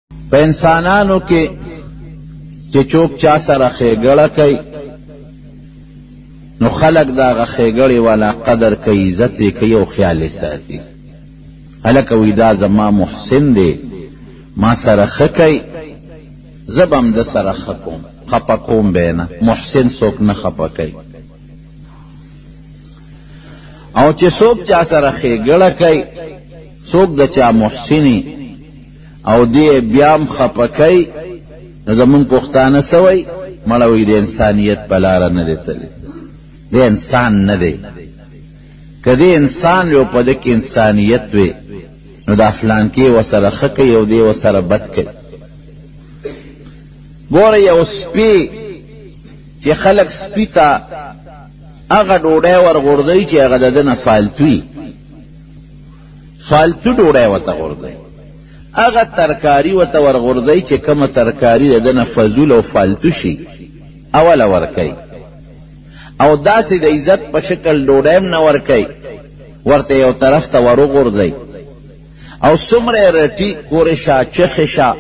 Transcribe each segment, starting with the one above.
په انسانانو کې چې څوک چا سره ښېګړه کوي نو خلق د هغه ښېګړې والا قدر کوي، عزت یې کوي او خیال یې ساتي. هلکه وایي دا زما محسن دی، ما سره ښه کوي، زه به هم ده سره ښه کوم، خفه کوم به یې نه. محسن څوک نه خفه کوي. او چې څوک چا سره ښېګړه کوي، څوک د چا محسني او دې بیا هم خفه کوي، نو زمونږ پښتانه څه وایي؟ مړه وایي د انسانیت په لاره نه دی تللی، د انسان نه دی. که د انسان یو په ده کې انسانیت وي نو دا فلانکې ورسره ښه کوي او دې ورسره بد کوي. ګوره یو سپي چې خلک سپي ته هغه ډوډۍ ورغورځوي چې هغه د ده نه فالتو وي، فالتو ډوډۍ ورته غورځوي، هغه ترکاري ورته ورغورځوي چې کومه ترکاري د ده نه فضول او فالتو شي اوله ورکوي، او داسې د عزت په شکل ډوډۍ هم نه ورکوي، ورته یو طرف ته وروغورځوي. او څومره یې رټي کورې شه چخې شه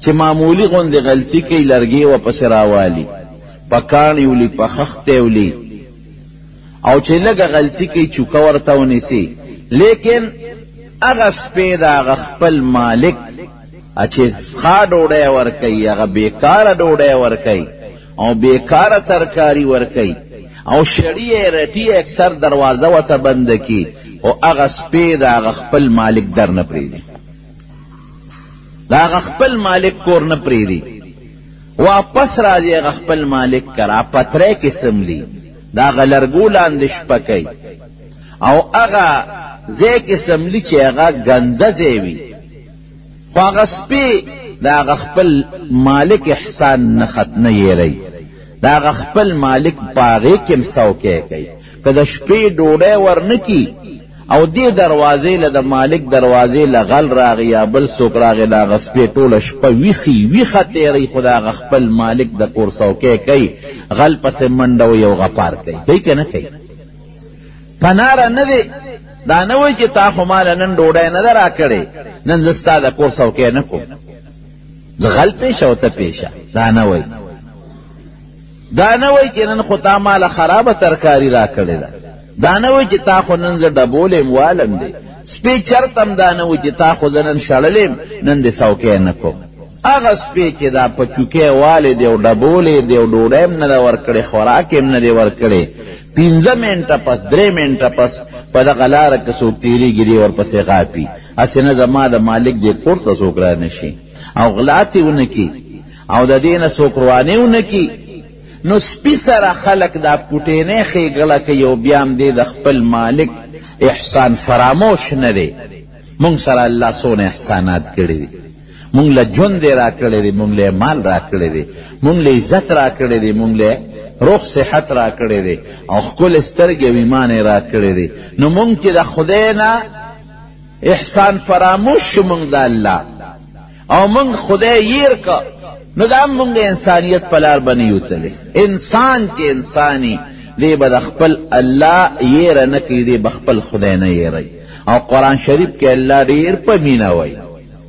چې معمولي غوندې غلطي کوي، لرګي ورپسې راوالي، په کاڼي ولي، په خښتې ولي، او چې لږه غلطي کوي چوکه ورته ونیسي. لیکن هغه سپی د هغه خپل مالک چې ښه ډوډۍ ورکوي، هغه بېکاره ډوډۍ ورکوي او بېکاره ترکاري ورکوي او شړي یې رټي اکثر دروازه ورته بنده کي، او هغه سپی د هغه خپل مالک در نه پرېږدي، د هغه خپل مالک کور نه پرېږدي، واپس راځي هغه خپل مالک کرا پتری کې سملي، د هغه لرګو لاندې شپه کوي او هغه ځای کې سملي چې هغه ګنده ځای وي، خو هغه سپی د هغه خپل مالک احسان نه یېروي، د هغه خپل مالک په هغې کې هم سوکی کوي. که د شپې ډوډۍ ورنه کي او دې دروازې له د مالک دروازې له غل راغی یا بل څوک راغی، د هغه سپی ټوله شپه ویښه تېروي، خو د هغه خپل مالک د کور سوکی کوي، غل پسې منډه وي او غپار کوي. کوي که نه کوي؟ په ناره نه دی، دا نه وایي چې تا خو ماله نن ډوډۍ نه ده راکړې، نن زه ستا د کور سوکی نه کوم، د غل پیشه او ته پیشه. دا نه وایي، دا نه وایي چې نن خو تا ماله خرابه ترکاري راکړې ده، دا نه وایي چې تا خو نن زه ډبولیم والم دی. سپی چرته هم دا نه وایي چې تا خو زه نن شړلیم، نن دې سوکی نه کوم. هغه سپی چې دا په چوکۍ والی دی او ډبولې دی او ډوډۍ هم نه ده ورکړې، خوراک هم نه دی ورکړې، 15 منټه پس 3 منټه پس په دغه لاره که څوک تېرېږي دی ورپسې غاپي، هسې نه زما د مالک دې کور ته څوک را نه شي او غلاتې ونه کي او د دې نه څوک روانې ونه کي. نو سپي سره خلک دا پوټینۍ ښېګړه کوي او بیا هم دې د خپل مالک احسان فراموش نه دی. مونږ سره الله څونه احسانات کړي دي، مونږ له ژوند یې راکړی دی، مونږ له مال راکړی دی، مونږ له عزت راکړی دی، مونږ له روغ صحت راکړی دی او ښکلې سترګې او ایمان یې راکړی دی. نو مونږ چې د خدای نه احسان فراموش شو مونږ د الله او مونږ خدای یېر که، نو دا مونږ انسانیت په لار به نه یوتلی. انسان چې انساني دی به د خپل الله یېره نه کوي، دی به خپل خدای نه یېروي. او قرآن شریف کې الله ډېر په مینه وایي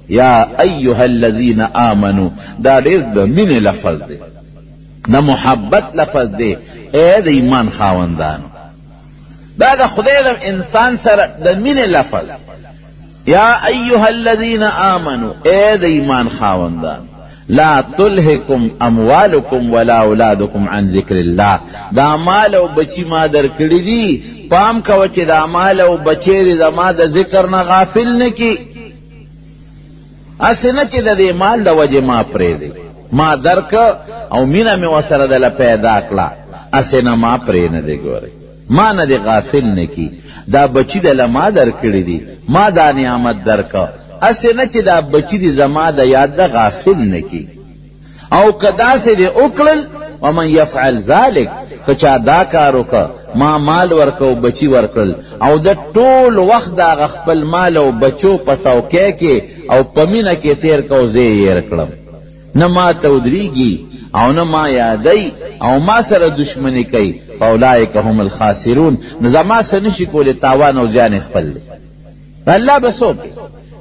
یا ایها الذین آمنو، دا ډېر د مینې لفظ دی، د محبت لفظ دی. ای د ایمان خاوندانو، دا د خدای د انسان سره د مینې لفظ. یا ایها الذین آمنو، ای د ایمان خاوندانو، لا تلهکم اموالکم ولا اولادکم عن ذکر الله. دا مال او بچی ما در کړی دي، پام کوه چې دا مال او بچی دې زما د ذکر نه غافل نه کی. هسې نه چې د دې مال د وجې ما پرېږدي، ما درک او مینه مې ورسره دله پیدا کړه، هسې نه ما پرې نه دی. ګورئ، ما نه دی غافل نه کی، دا بچی دله ما در کړی دي، ما دا نعمت درکه، هسې نه چې دا بچی دي زما د یاد ده غافل نه کی. او که داسې دې وکړل، ومن یفعل ذلک، که چا دا کار وکړه، ما مال ورکه او بچی ورکړل او د ټول وخت د هغه خپل مال او بچو په سوکی کې او په مینه کې تېر که او زه یې هېر کړم، نه ما ته ودرېږي او نه ما یادی او ما سره دشمنی کوي، فاولئک هم الخاسرون. نو زما څه نشي کولی، تاوان او زیان خپل دی. الله به څوک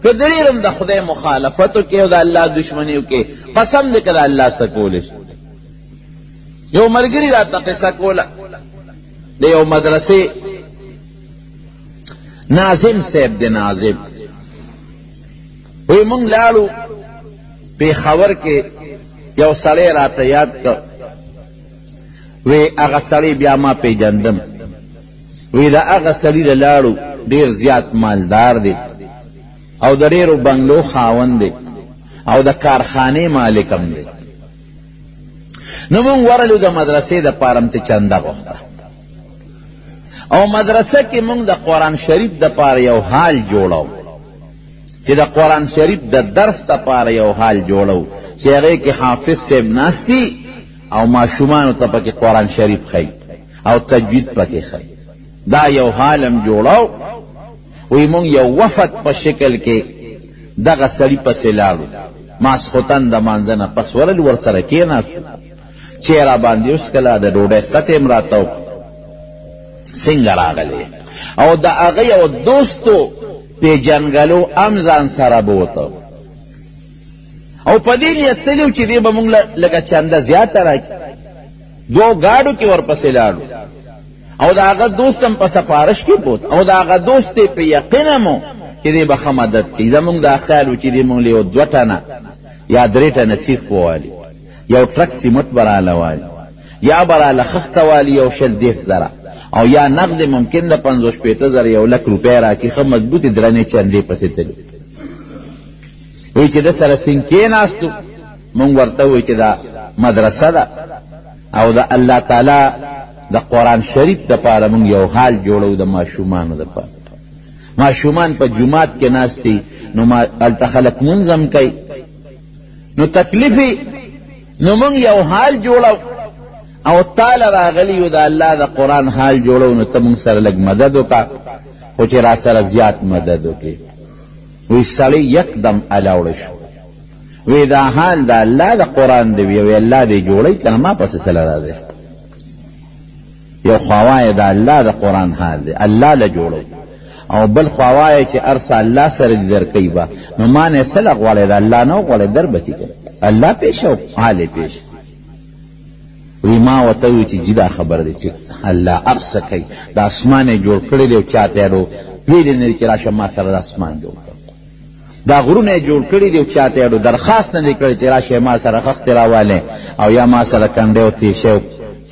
که دریرم د خدای مخالفتو کې او د الله دشمنیو کې قسم دې که د الله څه کولی شي. یو ملګري راته قصه کوله د یو مدرسې ناظم صاحب دی ناظم وی مونږ لاړو پېښور کې یو سړی راته یاد کړ وی هغه سړی بیا ما پیژندم وی د هغه سړي د لاړو ډېر زیات مالدار دی او د ډېرو بنګلو خاوند دی او د کارخانې مالک هم دی. نو مونږ ورلو د مدرسې دپاره هم ته چنده غوښته او مدرسه کې مونږ د قرآن شریف دپاره یو حال جوړو چې د قرآن شریف د درس دپاره یو حال جوړو چې هغې کې حافظ صاحب ناستی او ماشومانو ته پکې قرآن شریف ښیي او تجوید پکې ښیي. دا یو حال هم جوړو. وی مونږ یو وفد په شکل کې دغه سړي پسې لاړو ماسخوتن د مانځه نه پس ورلو ورسره کېناستو چې راباندې وڅکله د ډوډۍ ست یې م راته وکړه څنګه راغلی او د هغه یو دوستو پیژنګلو هم ځان سره بوته او په دې نیت تلي و چې دې به مونږ لږه چنده زیاته راکړي. دوو ګاډو کې ورپسې لاړو او د هغه دوست هم په سفارش کې بوت او د هغه دوست یې په یقین هم و چې دې به ښه مدد کوي. زمونږ دا خیال و چې دې مونږ له یو 2 ټنه یا 3 ټنه سیخ ووالي یو ټرک سیمټ به راله والي یا به راله خښته والي یو 100-100 زره او یا نقد ممکن د 50-60 زره 100,000 روپۍ راکړي ښه مضبوطې درنې چندې پسې تلي. وی چې د سره سینګ کېناستو مونږ ورته وی چې دا مدرسه ده او د الله تعالی د قرآن شریف دپاره مونږ یو حال جوړو د ماشومانو دپاره. ماشومان په جومات کې ناستي نو هلته خلک مونځ هم کوي نو تکلیفي نو مونږ یو حال جوړو او تاله راغلی یو د الله د قرآن حال جوړو نو ته مونږ سره لږ مدد وکړه خو چې را سره زیات مدد وکړي. وی سړی یکدم الاوړه شو وی دا حال د الله د قرآن دی وی الله دې جوړی که نه ما پسې څه له راځي یو خواوایه د الله د قرآن حال دی الله له جوړو او بل خواوایه چې هر څه الله سره دې درکوي به نو ما نه څه له غواړې د الله نه وغواړې در به کړي الله پیش او حال یې پیش. وی ما ورته وویل چې جي دا خبر دی چې الله هر څه کوي د اسمان یې جوړ کړی دی او چاته یې ویلې نه دي چې راشه ما سره د اسمان جوړ کړ دا غرونه یې جوړ کړي دي او چاته یې درخواست نه دی کړی چې راشه ما سره خښتې راوالې او یا ما سره کنډې او تیشه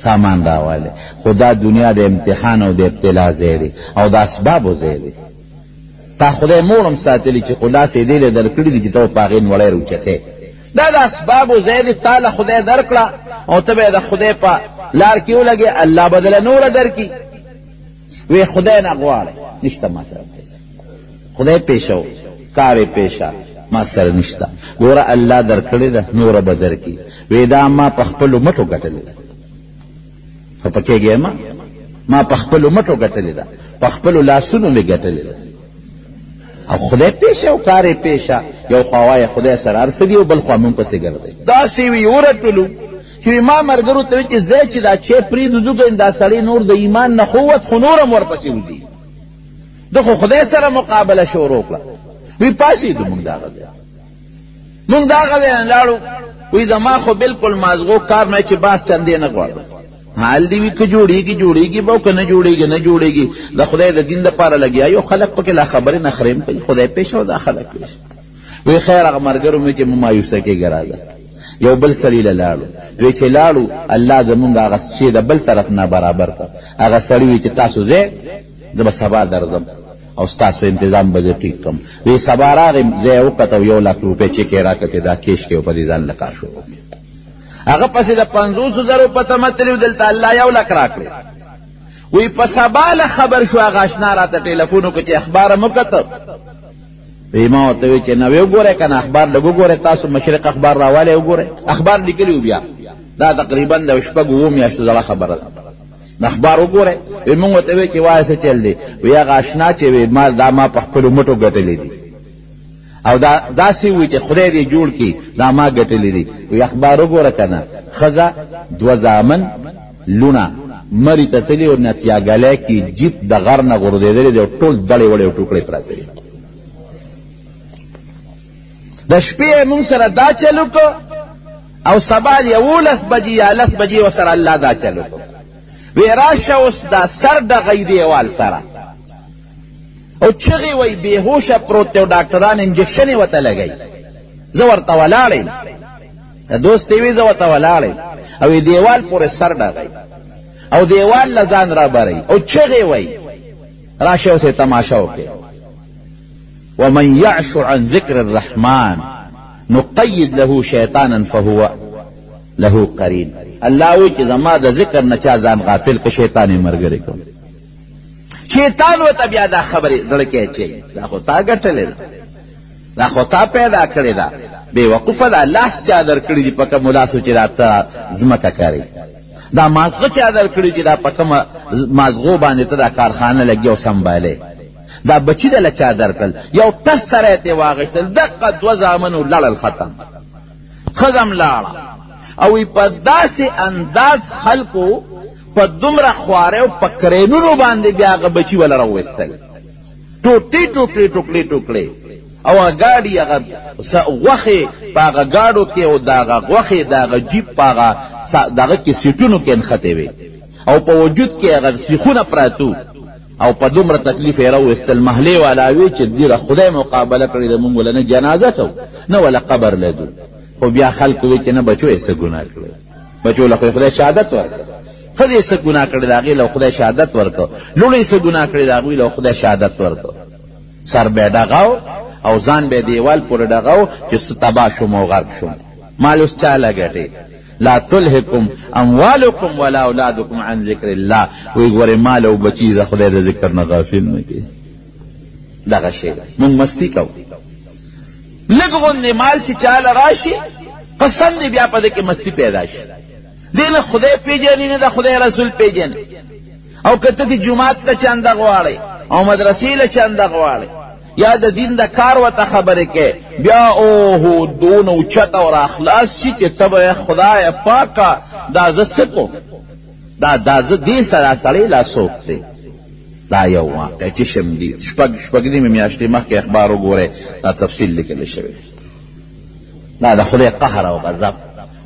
سامان راواله. خدا دنیا د امتحان او د ابتلا ځای دی او د اسبابو ځای دی. تا خدای مورم ساتلی چې خلاصې دې له درکړي دي چې ته په هغې نوړی روچتې دا د اسبابو ځای دی. تا له خدای درکړه او ته به یې د خدای په لار کې ولګې الله به دله نوره درکړي. وی خدای نه غواړئ نشته ما سره پیسه خدای پیشه و کار یې پیشه ما سره نشته ګوره الله درکړې ده نوره به درکړي. وی دا ما په خپلو مټو ګټلې ده خو پکېږې ما په خپلو مټو ګټلې ده په خپلو لاسونو مې ګټلې ده او خدای پیشه او کار یې پیشه یو خواوایه خدای سره هر څه دي او بل خوا مونږ پسې ګرځئ. داسې وي ورټولو چې ما ملګرو ته وایي چې ځای چې دا چی پرېږدو ځو دا سړی نور د ایمان نه خوت خو نور هم ورپسې وځي ده خو خدای سره مقابله شروع کړه. وی پاسېدو مونږ دغه ځای مونږ دغه ځای نه لاړو. وی زما خو بلکل مازغو کار نه چې باس چندې نه غواړم حال دی وی که جوړیږي به او که نه جوړیږي د خدای د دین دپاره لګیا یو خلک پکې لا خبرې نخرې کوي خدای پیشه او دا خلک پیشه. وی خیر هغه ملګرو مې چې مو مایوسه کېږه راځه یو بل سړي له لاړو. وی چې لاړو الله زمونږ هغه شی د بل طرف نه برابر کړ. هغه سړي وی چې تاسو ځئ زه به سبا درځم او ستاسو انتظام به زه ټیک کړم. وی سبا راغی ځای یې وکتل 1,00,000 روپۍ چک یې راکړې دا کیش کې او په دې ځان له کار شروع کړې. هغه پسې د 50,000 په تمه تللي و دلته الله 1,00,000 راکړې. وی په سبا له خبر شو هغه اشنا راته ټلیفون وکړه چې اخبار مو کته. وی ما ورته وی چې نه وی وګورئ که نه اخبار لږ وګورئ تاسو مشرق اخبار راوالی وګورئ اخبار لیکلي و بیا دا تقریبا د 6-7 میاشتو زړه خبره ده د اخبار وګورئ. وی مونږ ورته وی چې وایه څه چل دی. وی هغه اشنا چې وی دا ما په خپلو مټو ګټلې دي او داسې وي چې خدای دې جوړ کړي دا ما ګټلې دي. وی اخبار وګوره که نه ښځه 2 زامن لونه مري ته تلي او نتیاګلی کې جیپ د غر نه غورځېدلې دی او ټول دړې وړې او ټوکړې پراته دي د شپې مونږ سره دا چلو کو او سبا 11 بجې یا 10 بجې وسره الله دا چلو کو وی راشه اوس دا سر د غي دیوال سره او چغي وی بهوشه پروت او ډاکټران انجکشن وته لګي زه ورته ولاړم دوست وی زه ورته ولاړم او دیوال پورې سر ډغی او دیوال لزان را بری او چغي وی راشه اوسه تماشا وکړي ومن يعش عن ذكر الرحمن نقيد له شيطانا فهو له قرين الله وی چې زما د ذکر نه چا ځان غافل ک شیطان مرګري کو شیطان وته بیا دا خبره زړه کې چي دا خو تا ګټلې دا خو تا پیدا کړی دا بے وقوفه دا لاس چا در کړی دی پکه ملاسو چې راته زمکه کوي دا مازغه چا در کړی دی دا پکه مازغو باندې ته دا کارخانه لګي او سنباله دا بچی د لچا در کړل یو ټس سره ته واغشتل دقه دو زامنو لړل ختم خدم لاړه او په داسې انداز خلقو په دومره خواره او په کرینونو باندې بیا هغه بچی ولا راوستل ټوټې ټوکړې ټوکړې ټوکړې او گاڑی اگر غوخه پاگا گاڑو کے او داغا غوخه داغا جیب پاگا داغا کی سیٹونو کے انخطے وے او پا وجود کے اگر سیخون پراتو او پا دومر تکلیف ایرو استل محلے والاوی چه دیر خدای مقابلہ کردی دا منگو لنا جنازہ تو نا ولا قبر لدو خو بیا خلقوی چه نا بچو ایسا گناہ کرد بچو لخوی خدای شهادت ورکا خود ایسا گناہ کرد آگی لو خدای شهادت ورکا لون ایسا گناہ کرد آگی لو خدای شهادت ورکا سر بیڑا غاو او ځان به دیوال پورې ډغاو چې ستبا شوم او غرق شوم مال اوس چاله ګټي لا تلهکم اموالکم ولا اولادکم عن ذکر الله وی ګوره مال او بچی د خدای د ذکر نه غافل نه کی دغه شی مونږ مستی کوو لګون مال چې چاله راشي قسم دی بیا په دې کې مستی پیدا شي دین خدای پیژنې نه د خدای رسول پیژنې او کته دی جمعات ته چنده غواړي او مدرسې له چنده غواړي یا د دین د کار وته خبره کې بیا او دون او چت او اخلاص شي چې تبه خدای پاکه دا زسکو دا ز دې سره سره لا سوکته دا یو واقع چې شم دي شپږ دې میاشتې مخکې اخبار وګوره دا تفصیل لیکل شوی دا د خدای قهر او غضب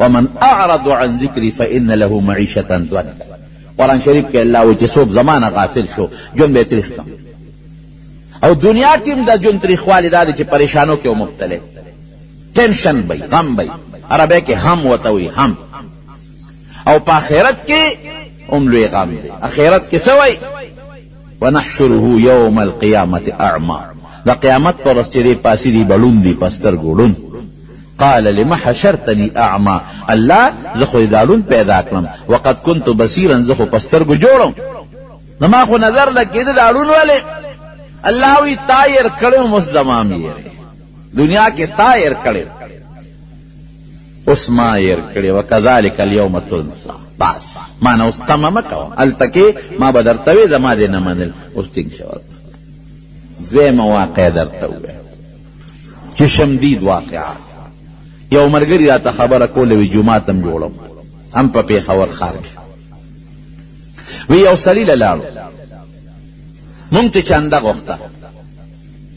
ومن اعرض عن ذکری فان له معیشه ضنکا قرآن شریف کې الله و چې څوک زمانه غافل شو جون به تاریخ او دنیا کې د جون تاریخوالي دا چې پریشانو کې مبتلا ټینشن بای غم بای عربی کې هم وته وي هم او په آخرت کې هم لوی غم دی آخرت کې سوي ونحشره يوم القيامه اعمى دا قیامت پر ورځ چې پاسې دی بلون دی پستر ګړون قال لما حشرتني اعمى الله زخو دالون پیدا کړم وقد كنت بصيرا زخو پستر ګ جوړم نما خو نظر لګید دالون والے الله وی طائر کړو مزدمام یې دنیا کې طائر کړو اوس ما ير کړو وکذالک اليوم تنسى بس ما نو استمم کو التکی ما بدرتوی زما دې نه منل اوس ټینګ شو زه مواقع درته چې شمدید واقعا یو مرګری راته خبره کوله وی جمعه تم جوړم هم په پیښور ښار کې وی یو سلیل لاړو مونږ ته چنده غوښته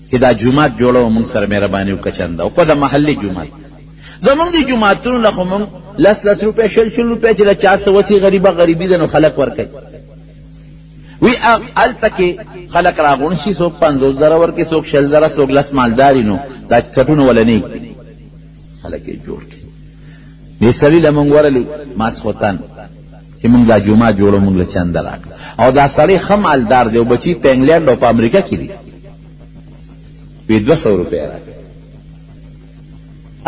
چې دا جمعه جوړو مونږ سره مهرباني وکړه چنده او په د محلي جمعه زمونږ دی جمعهتونو له خو مونږ 10 روپے شل روپے چې له چا سوسی غریبی ده نو خلک ورکوي وی التکی خلک راغون شي څوک 50,000 ورکي څوک 60,000 څوک لس مالداري نو دا کټونو ولنی خلک یې جوړ کړي دې سړي له مونږ ورلو ماسخوتن چې مونږ دا جمعه جوړو مونږ له چنده راکړه او دا سړی خمالدار دی او بچی په انګلند او په امریکا کې دی وی 200 روپے راکړه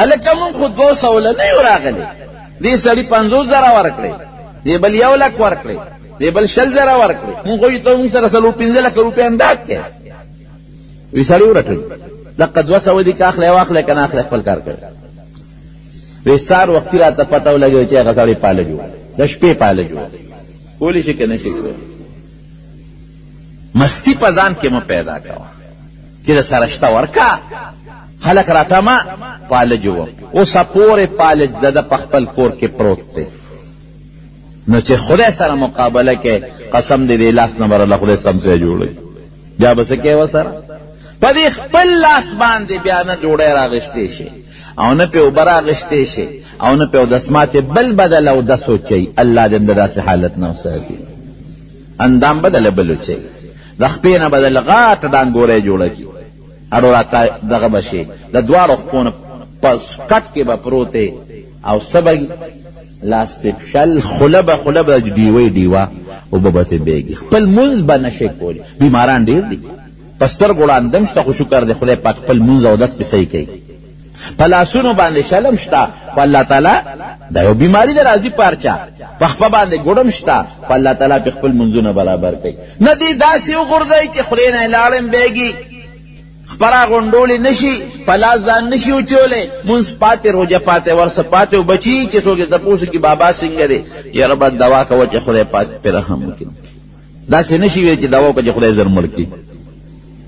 الکه مونږ خو 200 نه یو راغلي دې سړی 50,000 ورکړي دې بل 1 لک ورکړي دې بل 60,000 ورکړي مونږ خو ته مونږ سره 15 لک روپے انداز کې وی سړی ورټل دغه 200 دي که اخلي واخلې کنه اخلي خپل کار کوي وستار وخت را ته پتاو لګي چې هغه سړی پاله جوړ د شپې پاله جوړ کولی شي کنه شي مستی پزان کې مو پیدا کاوه چې سرشتہ ورکا خلق راته ما پاله جوړ او سپورې پاله زده پخپل کور کې پروت دی نو چې خدای سره مقابله کې قسم دې لاس نمبر الله خدای سم سره جوړي بیا بس کې وسره پدې خپل لاس باندې بیا نه جوړه راغشتې شي او نه پې اوبه راغشتی شي او نه پې اودسماتې بل بدل اودس وچوي الله دې د داسې حالت نه وساتي اندام بدله بل وچوي د خپې نه بدل غاټه ډانګوری جوړه کړي اړو راته دغه به شي د دواړو خپو نه په کټ کې به پروتې او څه به لاس تپشل خوله به ډیوه ډیوه اوبه به ترې بیږي خپل مونځ به نشي کولی بیماران ډېر دي په سترګو ړاندم شته خو شکر دی خدای پاک خپل مونځ اودس پې صحیح کوي په لاسونو باندې شلم شته خو الله تعالی دا یو بیماري ده راځي پارچا په خپه باندې ګوډم شته خو الله تعالی پې خپل مونځونه برابر کوي نه دې داسې وغورځئ چې خولې نه یې لاړم بیږي خپرا غونډولی نشي په لاس ځان نشي وچولی مونځ پاتې روژه پاتې ورسه پاتې او بچي چې څوک یې تپوس کړي بابا څنګه دی یاره بد دوا کوه چې خدای پاک پې رحم وکړي داسې نشي ویلی چې دوا وکړه چې خدای زر مړ کړي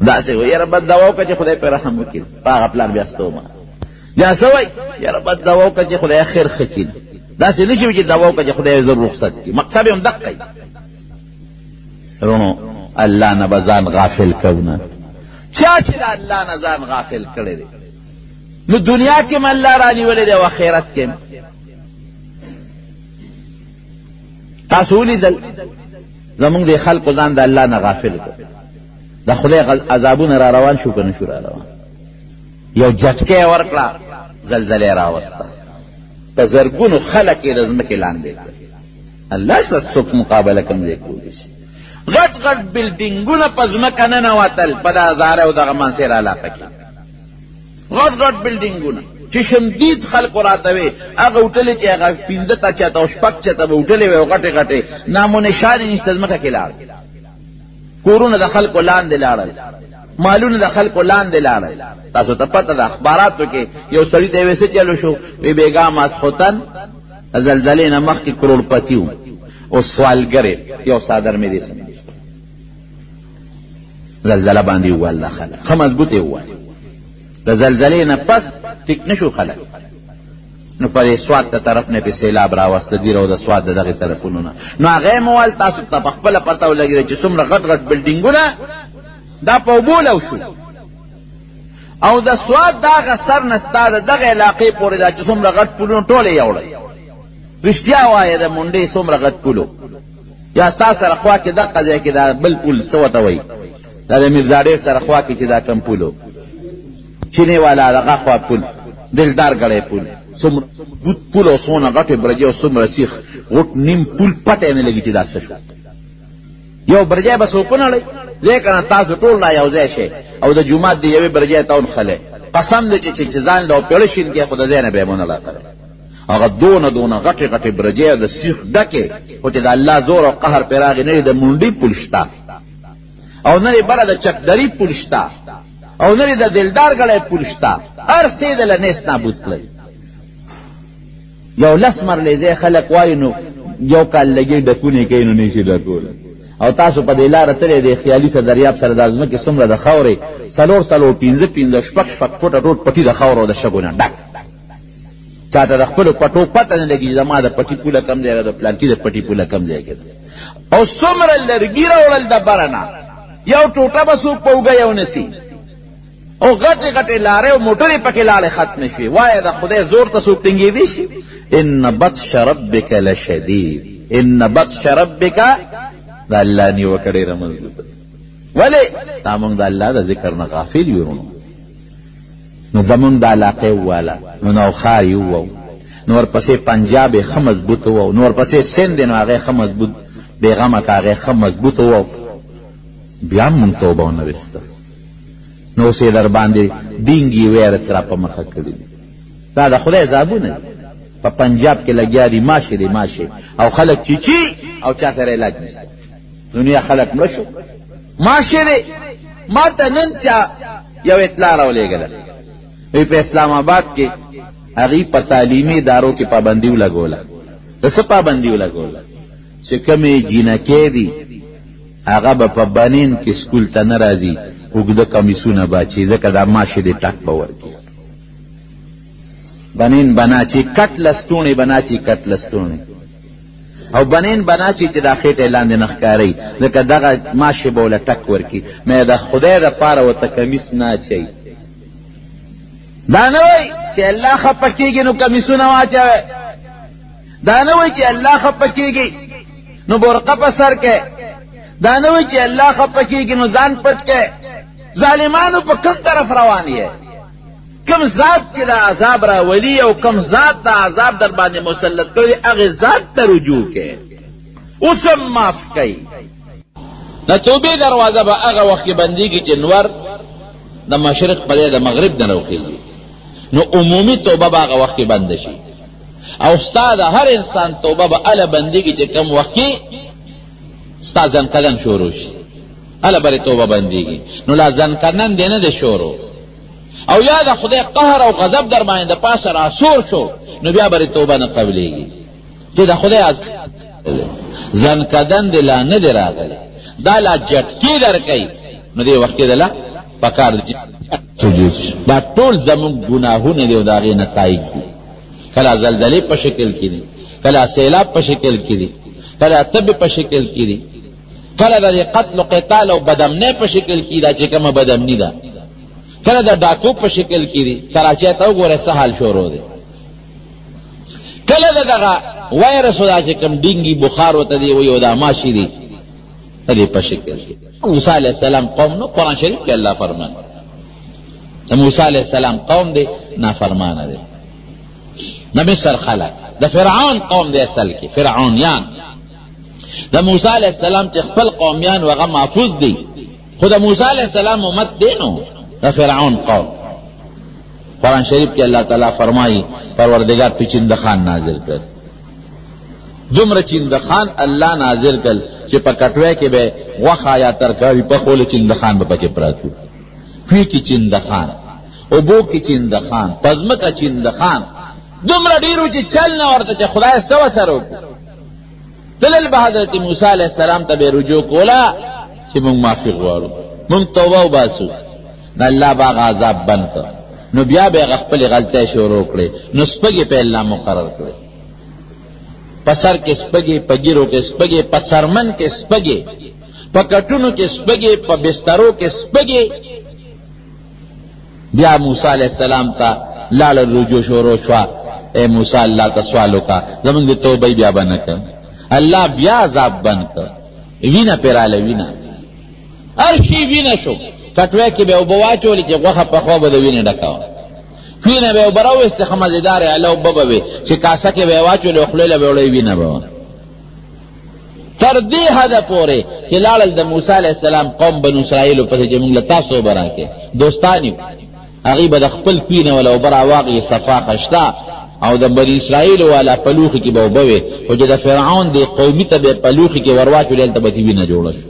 داسې وایي یاره بد دوا وکړه چې خدای پې رحم وکړي په هغه پلار بیا ستومه یا څه وایي یاره بد دوا وکړه چې خدای خیر ښه کړي داسې نشي وایي چې دوا وکړه چې خدای زر رخصت کړي مقصد یې هم دقه وي رونو الله نه به ځان غافل کوو چا چې د الله نه ځان غافل کړی دی نو دنیا کې م الله رانیولی دی او آخرت کې م تاسو ولیدل زمونږ د خلقو ځان د الله نه غافل کړ د خدای عذابونه را روان شو که نه شو را روان یو جټکه یې ورکړه زلزله یې راوسته په زرګونو خلک یې د ځمکې لاندې کړ الله سره څوک مقابله کم دی کولی شي غټ غټ بلډینګونه په ځمکه ننوتل په دا هزاره او دغه منصیر علاقه کې غټ غټ بلډینګونه چې شمدید خلکو راته وې هغه هوټلې چې هغه 15 چته او 6 چته به هوټلې وې او غټې غټې نام و نشان یې نشته ځمکه کې لاړ کورونه د خلکو لاندې لاړل مالونه د خلکو لاندې لاړل تاسو ته پته ده اخباراتو کې یو سړي ته یې څه چلو شو وی بیګا ماسخوتن زلزلې نه مخکې کروڑپتی و او سوالګر یو صادر مې دې سمې زلزله باندې وواله خلک ښه مضبوط یې ووایي د زلزلې نه پس ټیک نشو خلک نو په سوات ته طرف نه پې سیلاب راوست د دیر او د سوات د دغې طرفونو نه نو هغه یې موال تاسو ته په خپله پته ولګېده چې څومره غټ غټ بلډینګونه دا په اوبو لو شو او د سوات د هغه سر نه ستا د دغې علاقې پورې دا چې څومره غټ پلونه ټول یې یوړل رښتیا وایه د منډې څومره غټ پولو یا ستا سره خوا کې دقه ځای کې دا بل پول څه ورته وایي دا د میرزاډیر سره خوا کې چې دا کم پولو چینې والا دغه خوا پول دلدار ګړی پول څومره بوت پول او څونه غټې برجې او څومره سیخ غټ نیم پول پته یې نه لګي چې دا څه شو یو برجی به څوک ونړئ ځای که نه تاسو ټول را یو ځای شئ او د جومات د یوې برجی ته ونښلئ قسم دی چې ځان له پیړه شین کې خو د ځای نه به یې ونړه کړی هغه دونه غټې غټې برجې او د سیخ ډکې خو چې د الله زور او قهر پرې راغی نه د منډۍ پول شته او نه بره د چکدري پول شته او نه د دلدار ګړی پول شته هر څه یې دله نیست نابود کړل یو لس مرلې ځای خلک وایي نو یو کال لګي ډکونه کوي نو نه شي ډکولی او تاسو په دې لاره تللی دی خیالي سره دریاب سره دا ځمکې څومره د خاورې 4 شپږ فوټه ټول پټي د خاورو او د شګو نه ډک چاته د خپلو پټو پته نه لګي زما د پټي پوله کم ځای د پلانکي د پټي پوله کم ځای کې او څومره لرګي راوړل د بره نه یو ټوټه به څوک په اوږه یو نسي او غټې غټې لارې او موټرې پکې لاړې ختمې شوې وایه د خدای زور ته څوک ټینګېدی شي ان بطش ربک لشدید ان بطش ربک د الله نیوکه ډېره مضبوطه ولې دا موږ د الله د ذکر نه غافل یو نو زمونږ د علاقې وواله نو نوښار یې ووو نو ورپسې پنجاب یې ښه مضبوط ووو نو ورپسې سند نو هغه ښه مضبوط بېغمه که هغه ښه مضبوط ووو بیا هم موږ توبه ونه ویسته نو اوس یې در باندې ډینګي ویرس را په مخه کړي دي دا د خدای عذابونه دي په پنجاب کې لګیا دي ماشې او خلک چیچي او چا سره علاج نشته دنیا خلک مړه شو ماشې دی ما ته نن چا یو اطلاع راولېږله په اسلام آباد کې هغې په تعلیمي ادارو کې پابندي ولګوله د څه پابندي ولګوله چې کومې جینکې دي هغه به په بنین کې سکول ته نه راځي اوږده کمیسونه به اچي ځکه دا ماشې دې ټک به ورکړي بنین بناچي کټ لستوڼې بناچي کټ لستوڼې او بنین بناچي چې دا خېټې لاندې نه ښکارئ ځکه دغه ماشې به وله ټک ورکړي مې د خدای دپاره ورته کمیس نه اچئ دا نه وایي چې الله خفه کېږي نو کمیسونه واچوئ، دا نه وایي چې الله خفه کېږي نو برقه په سر کې، دا نه وایي چې الله خفه کېږي نو ځان پټ کې. ظالمانو په کوم طرف روان یې؟ کم ذات چې د عذاب راولي او کم ذات د عذاب در باندې مسلط کړي هغه ذات ته رجوع کې، اوس هم معاف کوي. د توبې دروازه به هغه وخت کې بندېږي چې نور د مشرق په ځای د مغرب نه راوخېږي، نو عمومي توبه به هغه وخت کې بنده شي. او ستا د هر انسان توبه به هله بندېږي چې کم وخت کې ستا ځنکدن شروع شي، هله برې توبه بندېږي. نو لا ځنکدن دی نه دی شروع، او یا د خدای قهر او غضب در باندې د پاسه راسور شو نو بیا برې توبه نه قبلېږي. چې د خدای ځنکدن دی لا نه دی راغلی، دا لا جټکې در کوي، نو دې وخت کې دله پکار دی دا ټول زموږ ګناهونه دي او د هغې نتایج دي. کله زلزلې په شکل کې دي، کله سیلاب په شکل کې دي، کله تبې په شکل کې دي، کله د قتل و قتال او بدامنۍ په شکل کې ده چې کومه بدامني ده، کله د ډاکو په شکل کې دي. کراچۍ ته وګوره څه حال شروع دی. کله د دغه وایرس دا چې کوم ډینګي بخار ورته دی وایي او دا ماشي دي د دې په شکل کې. موسی علیه السلام قوم نو قرآن شریف کې الله فرمان د موسی علیه السلام قوم دی نافرمانه دی. د مصر خلق د فرعون قوم دی اصل کې فرعونیان. د موسی علیه السلام چې خپل قومیان وغه محفوظ دی، خو د موسی علیه السلام امت دی نو د فرعون قوم. قرآن شریف کې الله تعالی فرمایي پروردگار په چندخان نازل کړ. دومره چندخان الله نازل کړ چې په کټوۍ کې به غوښه یا ترکاري پخول چندخان به پکې پراته، کوی کې چندخان، اوبو کې چندخان، پزمکه چندخان، دومره ډیرو چې چل نه ورته چې خدای سو سره وکړو. تلل به حضرت موسی علیه السلام ته به رجوع کوله چې موږ معافي غواړو، موږ توبه وباسو. د الله باغ عذاب بند کړ، نو بیا به هغه خپلې غلطۍ شروع کړې، نو سپږې په الله مقرر کړې. په سر کې سپږې، په ګیرو کې سپږې، په سرمن کې سپږې، په کټونو کې سپږې، په بسترو کې سپږې. بیا موسی علیه السلام ته لاړ رجوع شروع شوه. اے موسی الله ته سوال وکړه زمونږ د توبې بیا به نه کړ. الله بیا عذاب بند کړ، وینه پرې راله، وینه هر شي وینه شو. کټوۍ کې به اوبه واچولې چې غوښه پخوا به د وینې ډکه وه، وینه به اوبه راویستې ښه مزېدارې اله اوبه به وې چې کاسه کې به یې واچولې او خولې له به وړی وینه به وه. تر دې حده پورې چې لاړل د موسی علیه السلام قوم بنو اسرائیلو پسې چې مونږ له تاسو اوبه راکړې، دوستان یو هغوی به د خپل کوینه وله اوبه راواغلې صفا خشته، او د بني اسرائیلو والا په لوښي کې به اوبه وې، خو چې د فرعون دې قومي ته به په لوښي کې ور واچولې هلته به وینه جوړه شو.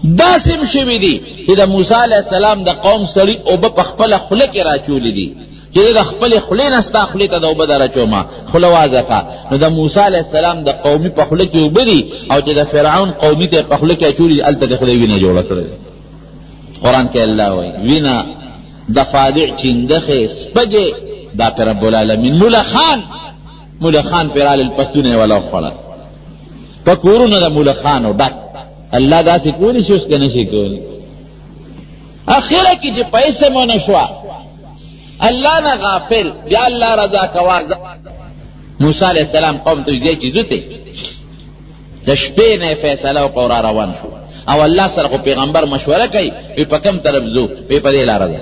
داسې هم شوي دي چې د موسی علیه السلام د قوم سړي اوبه په خپله خوله کې راچولې دي چې د خپلې خولې نه ستا خولې ته د اوبه در اچومه، خوله وازه کړه. نو د موسی علیه السلام د قومي په خوله کې اوبه دي، او چې د فرعون قومي ته په خوله کې اچولي دي هلته د خدای وینه جوړه کړې. قرآن کې الله وایي وینه ضفادع چندخې سپږې دا پر رب العالمین. ملخان پر رالل پستونه یې ولا وخوړل، په کورونو د ملخانو ډک. الله داسې کولی شي اوس که نه شي کولی؟ اخره کې چې پیسې مو نه شوه الله نه غافل، بیا الله رضا کوه. موسی علیه السلام قوم ته وځي چې ځو ته د شپې نه فیصله وکړه او را روان شو. او الله سره خو پیغمبر مشوره کوي وی په کوم طرف ځو، وی په دې لاره ده.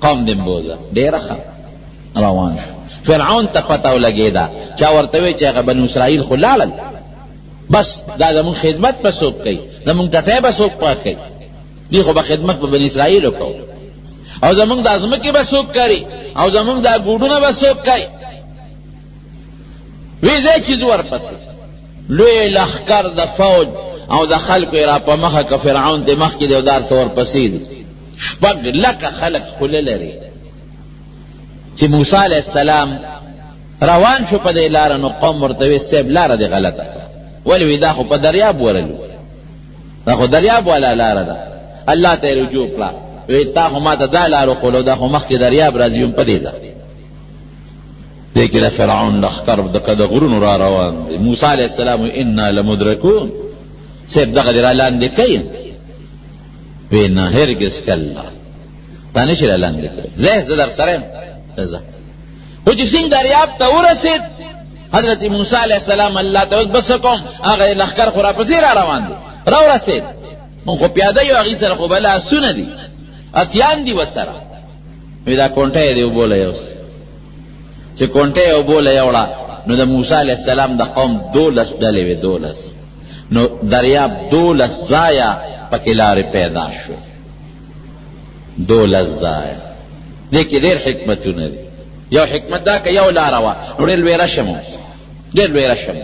قوم دې بوځه ډېره ښه روان شو. فرعون ته پته ولګېده، چا ورته وی چې هغه بنو اسرائیل خو لاړل، بس دا زمونږ خدمت به څوک کوي، زمونږ ټټۍ به څوک پاک کوي، دی خو به خدمت په بني اسرائیلو کوو، او زمونږ دا ځمکې به څوک کري، او زمونږ دا ګوډونه به څوک کوي. وی ځای چې ځو ورپسې لوی لښکر د فوج او د خلکو یې را په مخه که فرعون ته مخکې دی او دا ورته ورپسې دي. 6 لکه خلک خوله لري. چې موسی علیه السلام روان شو په دې لاره، نو قوم ورته وی صاحب لاره دې غلطه کړه. ولې وی دا خو په دریاب ورلو، دا خو دریاب والا لاره ده. الله ته رجوع کړه، وی تا خو ما ته دا لاره وښولو، دا خو مخکې دریاب راځي هم په دې ځه. دې کې د فرعون لښکر د غرونو را روان دی. موسی علیه السلام وی انا لمدرکون، صاحب دغه دې را لاندې کوي؟ وی نه هرګز کله تا نشي را لاندې کوي، زه در سره یم، ته ځه خو چې څنګه دریاب ته ورسېد حضرت موسی علیہ السلام الله ته بس کوم هغه لښکر خو راپسې را روان دي را ورسېد مونږ خو پیاده یو هغې سره خو بله اسونه دي اتیان دي ورسره وی دا کونټه یې دې اوبوله یوس چې کونټه یې اوبوله یوړه نو د موسی علیہ السلام د قوم 12 ډلې وې 12 نو دریاب 12 ځایه پکې لارې پیدا شو 12 ځایه دې کې ډېر حکمتونه دي یو حکمت دا که یو لاره وه نو ډېر لوی رشم ډېر لوی رشم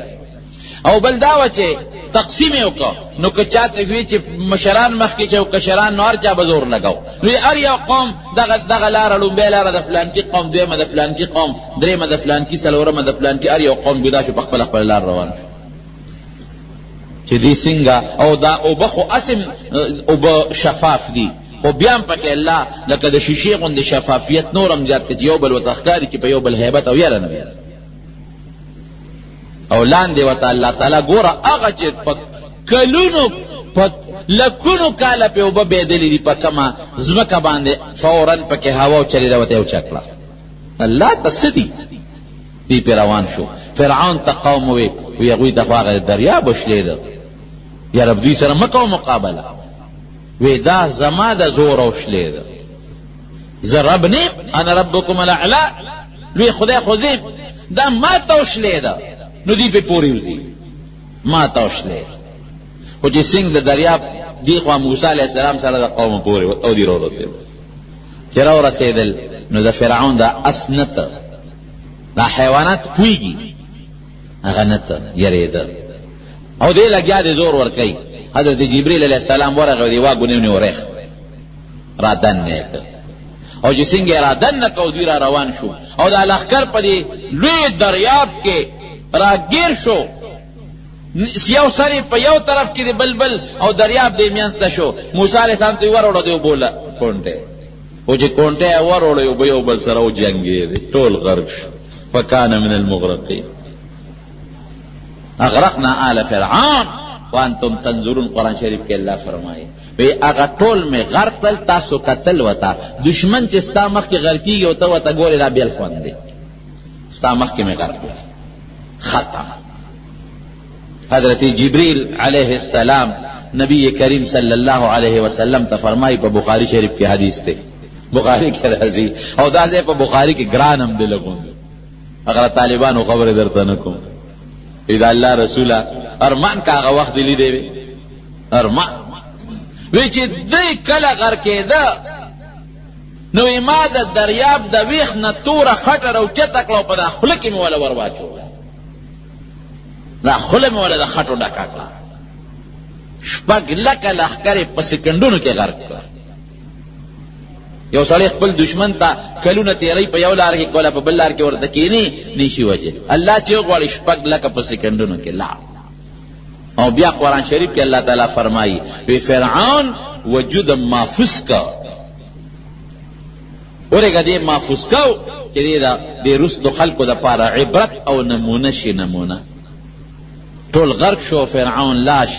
او بل دا وه چې تقسیم یې وکړه نو که چاته وي چې مشران مخکې چې کشران نو هر چا به زور لګو نو هر یو قوم دغه لاره لومبۍ لاره د فلانکي قوم دویمه د فلانکي قوم درېیمه د فلانکي څلورمه د فلانکي هر یو قوم جدا شو په خپله خپله لار روان شو چې دې څنګه او دا اوبه خو اسم اوبه شفاف دي خو بیا هم پکې الله لکه د شیشې غوندې شفافیت نور هم زیات کړي چې یو بل ورته ښکاري چې په یو بل هیبت او یره نه وي او لاندې ورته الله تعالی ګوره هغه چې په کلونو په لکونو کاله پې اوبه بېدلې دي په کمه ځمکه باندې فورا پکې هوا وچلېده ورته یو چا کړه الله ته څه دي دې پې روان شو فرعون ته قوم وی هغوی ته خو هغه دریاب وشلېده یا رب دوی سره مه کوه مقابله وی دا زما د زور او شلېده زه رب نیم انا ربکم الاعلی لوی خدای خو زیم دا ما ته وشلېده نو دی پې پورې وځي ما ته وشلېده خو چې څنګه د دریاب دی خوا موسی علیه السلام سره د قوم پورې او دی راورسېدل چې راورسېدل نو د فرعون دا اس نه ته دا حیوانات پوهېږي هغه نه ته یېرېده او دی لګیا دی زور ورکوي حضرت جبریل علیہ السلام ورغه دی واګونی وریخ را دنه او چې څنګه را دنه کو دی را روان شو او د لښکر په دی لوی دریاب کې راګیر شو یو سری په یو طرف کې دی بلبل او دریاب دی میانسته شو موسی علیہ السلام ته وروړو دی بوله کونټه او چې کونټه وروړو یو به یو بل سره او جنگي دی ټول غرق شو فکان من المغرقین اغرقنا آل فرعون وانتم تنظرون قرآن شریف کې الله فرمایي وی هغه ټول مې غرق کړل تاسو قتل وته دشمن چې ستا مخکې غرقېږي او ته ورته ګورې دا بېل خوند دی ستا مخکې مې غرق کړل ختم حضرت جبریل علیہ السلام نبی کریم صلی اللہ علیہ وسلم ته فرمایي په بخاری شریف کې حدیث دی بخاری کې راځي او دا ځای په بخاری کې ګران هم دی لګون اگر طالبانو خبره درته نه کوم اذا الله رسوله ارمان کا هغه وخت دی لیدی وی ارمان وی چې دی کله غرقېده نو ما د دریاب د ویښ نه توره خټه راوچته کړه او په دا خوله کې مې وله ور واچوله دا خوله مې وله د خټو ډکه کړه 6 لکه لښکرې په سکندونو کې غرق کړه یو سړی خپل دشمن ته کلونه تیری په یو لار کې کوله په بل لار کې ورته کینی نشي وجه الله چې غواړي 6 لکه په سکندونو کې لا او بیا قرآن شریف کې الله تعالی فرمایي وی فرعون وجود محفوظ کا ورګه دې محفوظ کو چې دې رسل خلقو د پاره عبرت او نمونه شي نمونه ټول غرق شو فرعون لاش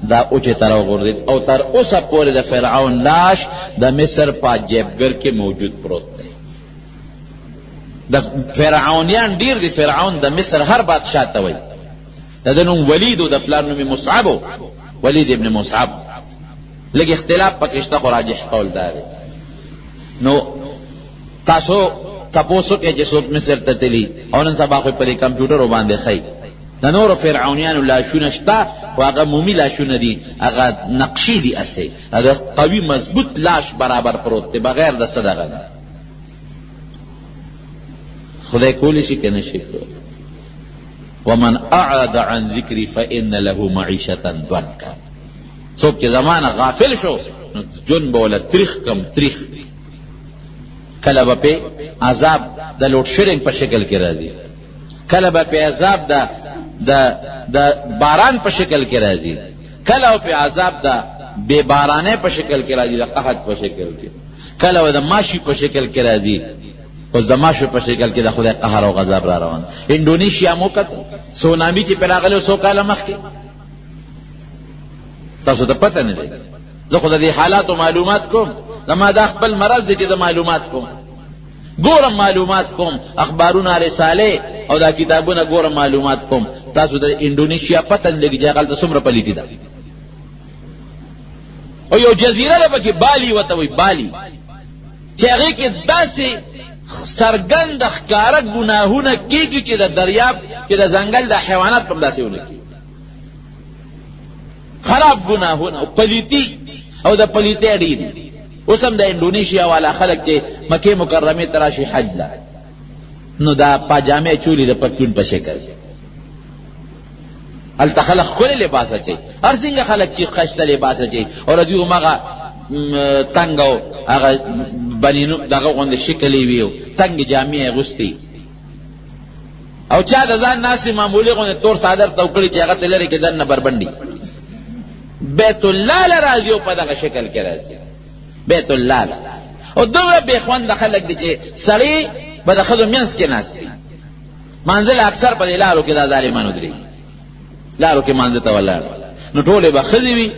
دا اوچه تر وګرځید او تر اوسه پورې د فرعون لاش د مصر په جیبګر کې موجود پروت دی د فرعونیان ډیر دي فرعون د مصر هر بادشاہ ته وایي د نوم ولید او د پلار نوم مصعب ولید ابن مصعب لږ اختلاف پکې شته خو راجح قول دی نو تاسو تاسو کې چې څوک مصر ته تللی او نن سبا خو په کمپیوټر باندې خی د نور فرعونیانو لاشونه شته خو هغه مومي لاشونه دي هغه نقشي دي اسې هغه قوي مضبوط لاش برابر پروت دی بغیر د صدقه نه خدای کولی شي که نشي کولی ومن اعرض عن ذکری فإن له معیشة ضنکا څوک چې زمانه غافل شو نو جون به ولا تریخ کم تریخ کله به په عذاب د لوډ شیډینګ په شکل کې راځي کله به په عذاب د باران په شکل کې راځي کله په عذاب د بے بارانه په شکل کې راځي د قحط په شکل کې کله د ماشي په شکل کې راځي اوس د ماشو په شکل کې د خدای قهر او غضب را روان انډونیشیا موقت سونامي چې پیراغله سو کاله مخکې تاسو ته پته نه دی زه خو د دې حالاتو معلومات کوم زما دا خپل مرض دی چې د معلومات کوم ګورم معلومات کوم، اخبارونه رساله او دا کتابونه ګورم معلومات کوم. تاسو د انډونیشیا پتن لګی چې هغه څومره پلیتی ده، او یو جزیره ده پکې بالی وته وي، بالی چې هغه کې داسې سرګند ښکاره ګناهونه کېږي چې د دریاب چې د ځنګل د حیوانات په داسې ونه کېږي، خراب ګناهونه او پلیتی او د پلیتی ډېر. اوس هم د انډونیشیا والا خلک چې مکې مکرمې ته راشي حج له، نو دا پاجامې چولي د پټون په شکل، هلته خلک ښکلي لباس اچوي، هر څنګه خلک چې ښایسته لباس اچوي، او د دوی هماغه تنګ او هغه بنینو دغه غوندې شکل یې وي او تنګې جامې یې اغوستې، او چا د ځان ناسې معمولي غوندې تور څادر ته وکړي چې هغه ته لرې کې دننه بربنډي بیت الله له راځي او په دغه شکل کې راځي بیت الله له. او دومره بې خونده خلک دي چې سړی به د ښځو منځ کې ناست دي، منزل اکثر په دې لارو کې دا ظالمان ودرېږي، لارو کې مانځه ته ولاړ، نو ټولې به ښځې وي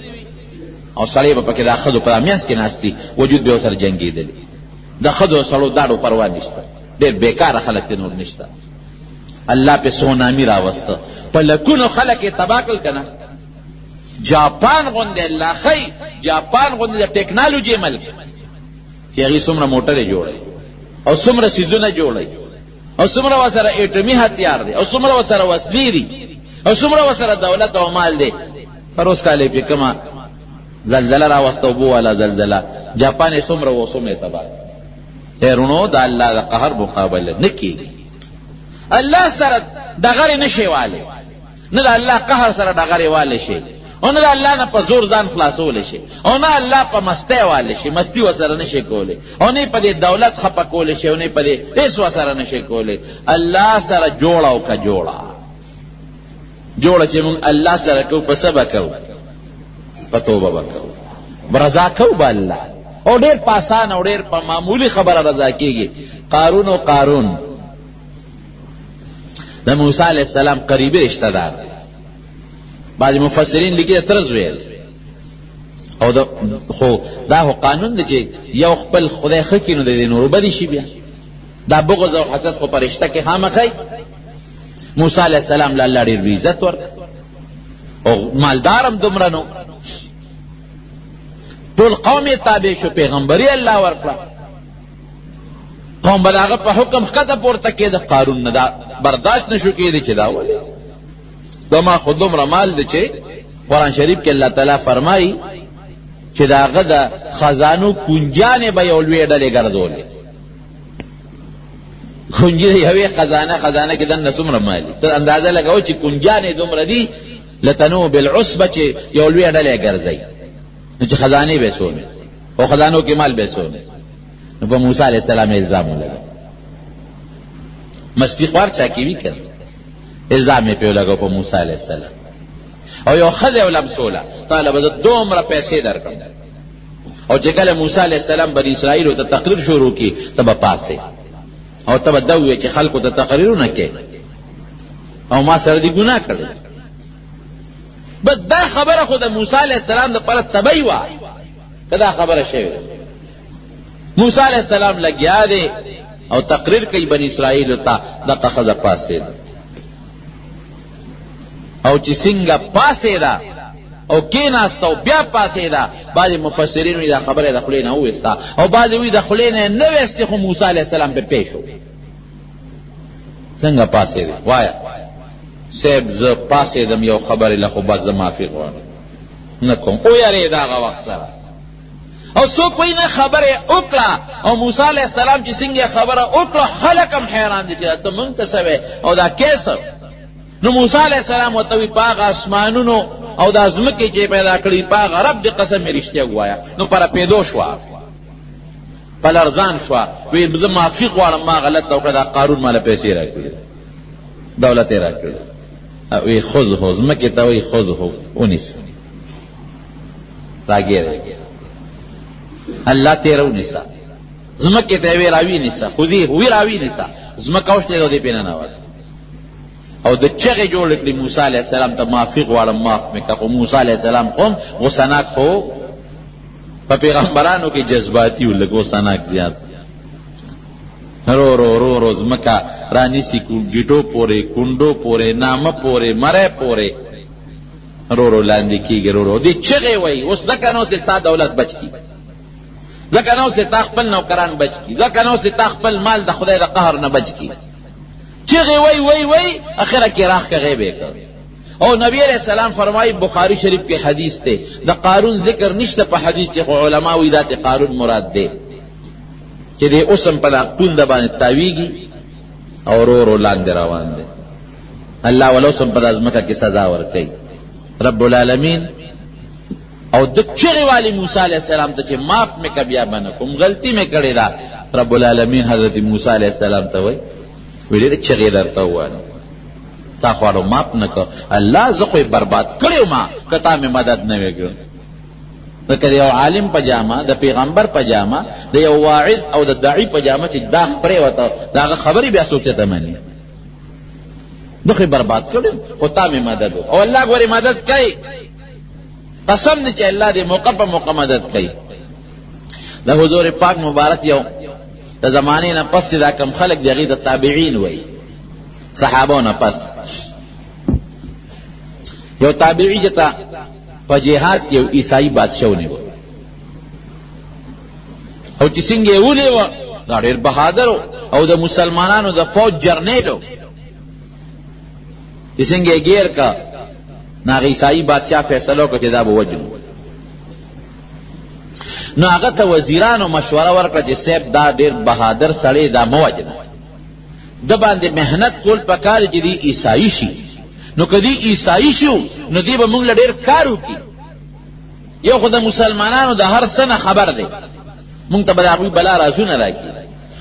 او سړی به پکې دا ښځو په منځ کې ناست دي، وجود به ورسره جنګېدلی. د ښځو سړو داړو پروا نشته، ډېر بېکاره خلک دې نور نشته. الله پې سونامي راوسته، په لکونو خلک یې تباه کړل که نه. جاپان غوندې الله ښی، جاپان غوندې د ټیکنالوجي ملک چې هغې څومره موټرې جوړوي او څومره څیزونه جوړوي او څومره ورسره ایټمي هتیار دی او څومره ورسره وسلې دي او څومره ورسره دولت او مال دی. پر اوس کال یې پې کومه زلزله راوسته، اوبو والا زلزله، جاپان یې څومره و څومره یې تباه. خیرونو د الله د قهر مقابله نه کېږي. الله سره ډغرې نه شي والی، نه د الله قهر سره ډغرې والی شي، او نه د الله نه په زور ځان خلاصولی شي، او نه الله په مستی والی شي، مستی ورسره نه شي کولی، او نه په دې دولت خفه کولی شي، او نه په دې هېڅ ورسره نه شي کولی. الله سره جوړه او که جوړه چې مونږ الله سره کوو، په څه به کوو؟ په توبه به کوو، رضا کوو به الله، او ډېر په اسانه او ډېر په معمولي خبره رضا کېږي. قارون او قارون د موسی علیه السلام قریبي رشته دار، بعض مفسرین لیکي د تره زوی دی، او خو دا خو قانون دی چې یو خپل خدای ښه کړي نو د دې نورو بدې شي. بیا دا بغض او حسد خو په رشته کې خامخی. موسی علیه السلام له الله ډېر عزت ورکړ او مالدار هم دومره نو، ټول قوم یې تابع شو، پیغمبري الله ورکړه، قوم به د هغه په حکم ښکته پورته کېده. قارون نه دا برداشت نشو کېدی چې دا ولې زما خو دومره مال دی چې قرآن شریف کې الله تعالی فرمایي چې د هغه د خزانو کنجانې به یو لویې ډلې ګرځولې. کنجې د یوې خزانه کې دننه څومره مال دي، ته اندازه لګوه چې کنجانې دومره دي، لتنو بالعصبه چې یو لویې ډلې ګرځوي، نو چې خزانې به څومره او خزانو کې مال به څومره. نو په موسی علیه السلام الزام ولګو، مستی خوار چا کې وي که الزام یې پې ولګو په موسی علیه السلام. او یو ښځه یې ولمسوله، تاله به زه دومره پیسې درکړم، او چې کله موسی علیه السلام بني اسرائیلو ته تقریر شروع کړي، ته به پاسې او ته به دا ووایې چې خلکو ته تقریرونه کوې او ما سره دې ګناه کړی. بس دا خبره خو د موسی علیه السلام دپاره طبعي وه که دا خبره شوې ده. موسی علیه السلام لګیا دی او تقریر کوي بني اسرائیلو ته، دغه ښځه پاسېده، او چې څنګه پاسېده او کېناسته او بیا پاسېده، بعضې مفسرین وایي دا خبره د خولې نه وویسته، او بعضې وایي د خولې نه یې نه ویستې، خو موسی علیه السلام پې پېښ شو. څنګه پاسېده؟ وایه صاحب زه پاسېدم یو خبرې له، خو بس زه معافي غواړم نه کوم. ویارېد هغه وخت سره، او څوک وایي نه خبرې وکړه، او موسی علیه السلام چې څنګه خبره وکړه خلک هم حیران دي چې ته مونږ ته څه وې او دا کیسه. نو موسی علیه السلام ورته وایي په هغه اسمانونو او دا ځمکې چې پیدا کړي په هغه رب د قسم مې رښتیا ووایه. نو په رپېدو شوه، په لرزان شوه، وایي زه معافي غواړم، ما غلطه وکړه، دا قارون ماله پیسې راکړي، دولت یې راکړي. وایي خذهو، ځمکې ته وایي خذهو، ونیسه، راګیره الله تیره ونیسه، ځمکې ته یې وایي راوینیسه، خذیه وایي راوینیسه، ځمکه وشتېده دې پې ننوت، او د چغې جوړ کړي موسی علیه السلام ته معافي غواړم معاف مې کړه. خو موسی علیه السلام خو غوسناک، خو په پیغمبرانو کې جذباتي و، لږ غوسناک زیات. رو زمکا رانیسی گیٹو پورے کنڈو پورے نامه پورے مره پورے رو لاندې کیږي رو دی چغه وای اوس ځکه نو چې تا دولت بچ کی ځکه نو چې تا خپل نوکران بچ کی ځکه نو چې تا خپل مال د خدای د قهر نه بچ کی چغه وای وای وای اخره کې راخ کې غیبه کړ او نبی علیہ السلام فرمائی بخاری شریف کے حدیث تے دا قارون ذکر نشتا پا حدیث چے علماء وی ذات قارون مراد دے کہ دے اسم پدا پوند بان تاویگی اور رو لاندے روان دے اللہ والا اسم پدا ازمکہ کی سزا ورکی رب العالمین او دچغی والی موسیٰ علیہ السلام تا چے ماپ میں کبیا بنکم غلطی میں کڑی دا رب العالمین حضرت موسیٰ علیہ السلام تا وی ویلی چغی درتا ہوا تا خوارو ماپ نکو اللہ زخوی برباد کریو ما کتا میں مدد نوے کرو دا کدی یو عالم پجاما دا پیغمبر پجاما دا یو واعظ او دا داعی پجاما چی داخ پری وطا دا خبری بیا سوچتا منی دخوی برباد کریو خطا میں مدد ہو او اللہ گوری مدد کئی قسم دی چی اللہ دی موقع پا موقع مدد کئی دا حضور پاک مبارک یو دا زمانے نا پس دا کم خلق دی غید تابعین وی صحابوں نا پس یو تابعی جتا پا جہاد یو عیسائی بادشاہ نے وہ او چسنگے اولی وہ دا دیر بہادر او دا مسلمانانو دا فوج جرنیلو چسنگے گیر کا نا عیسائی بادشاہ فیصلو کا جدا بوجنو نو آغا تا وزیرانو مشورہ ورکا جی سیب دا دیر بہادر سڑے دا موجنو دا باندې محنت کول پکار چې دی عیسائی شي نو کدی عیسائی شو نو دی به موږ ډیر کارو کی یو خدای مسلمانانو د هر سنه خبر دی موږ ته بلاغوی بلا رازونه راکی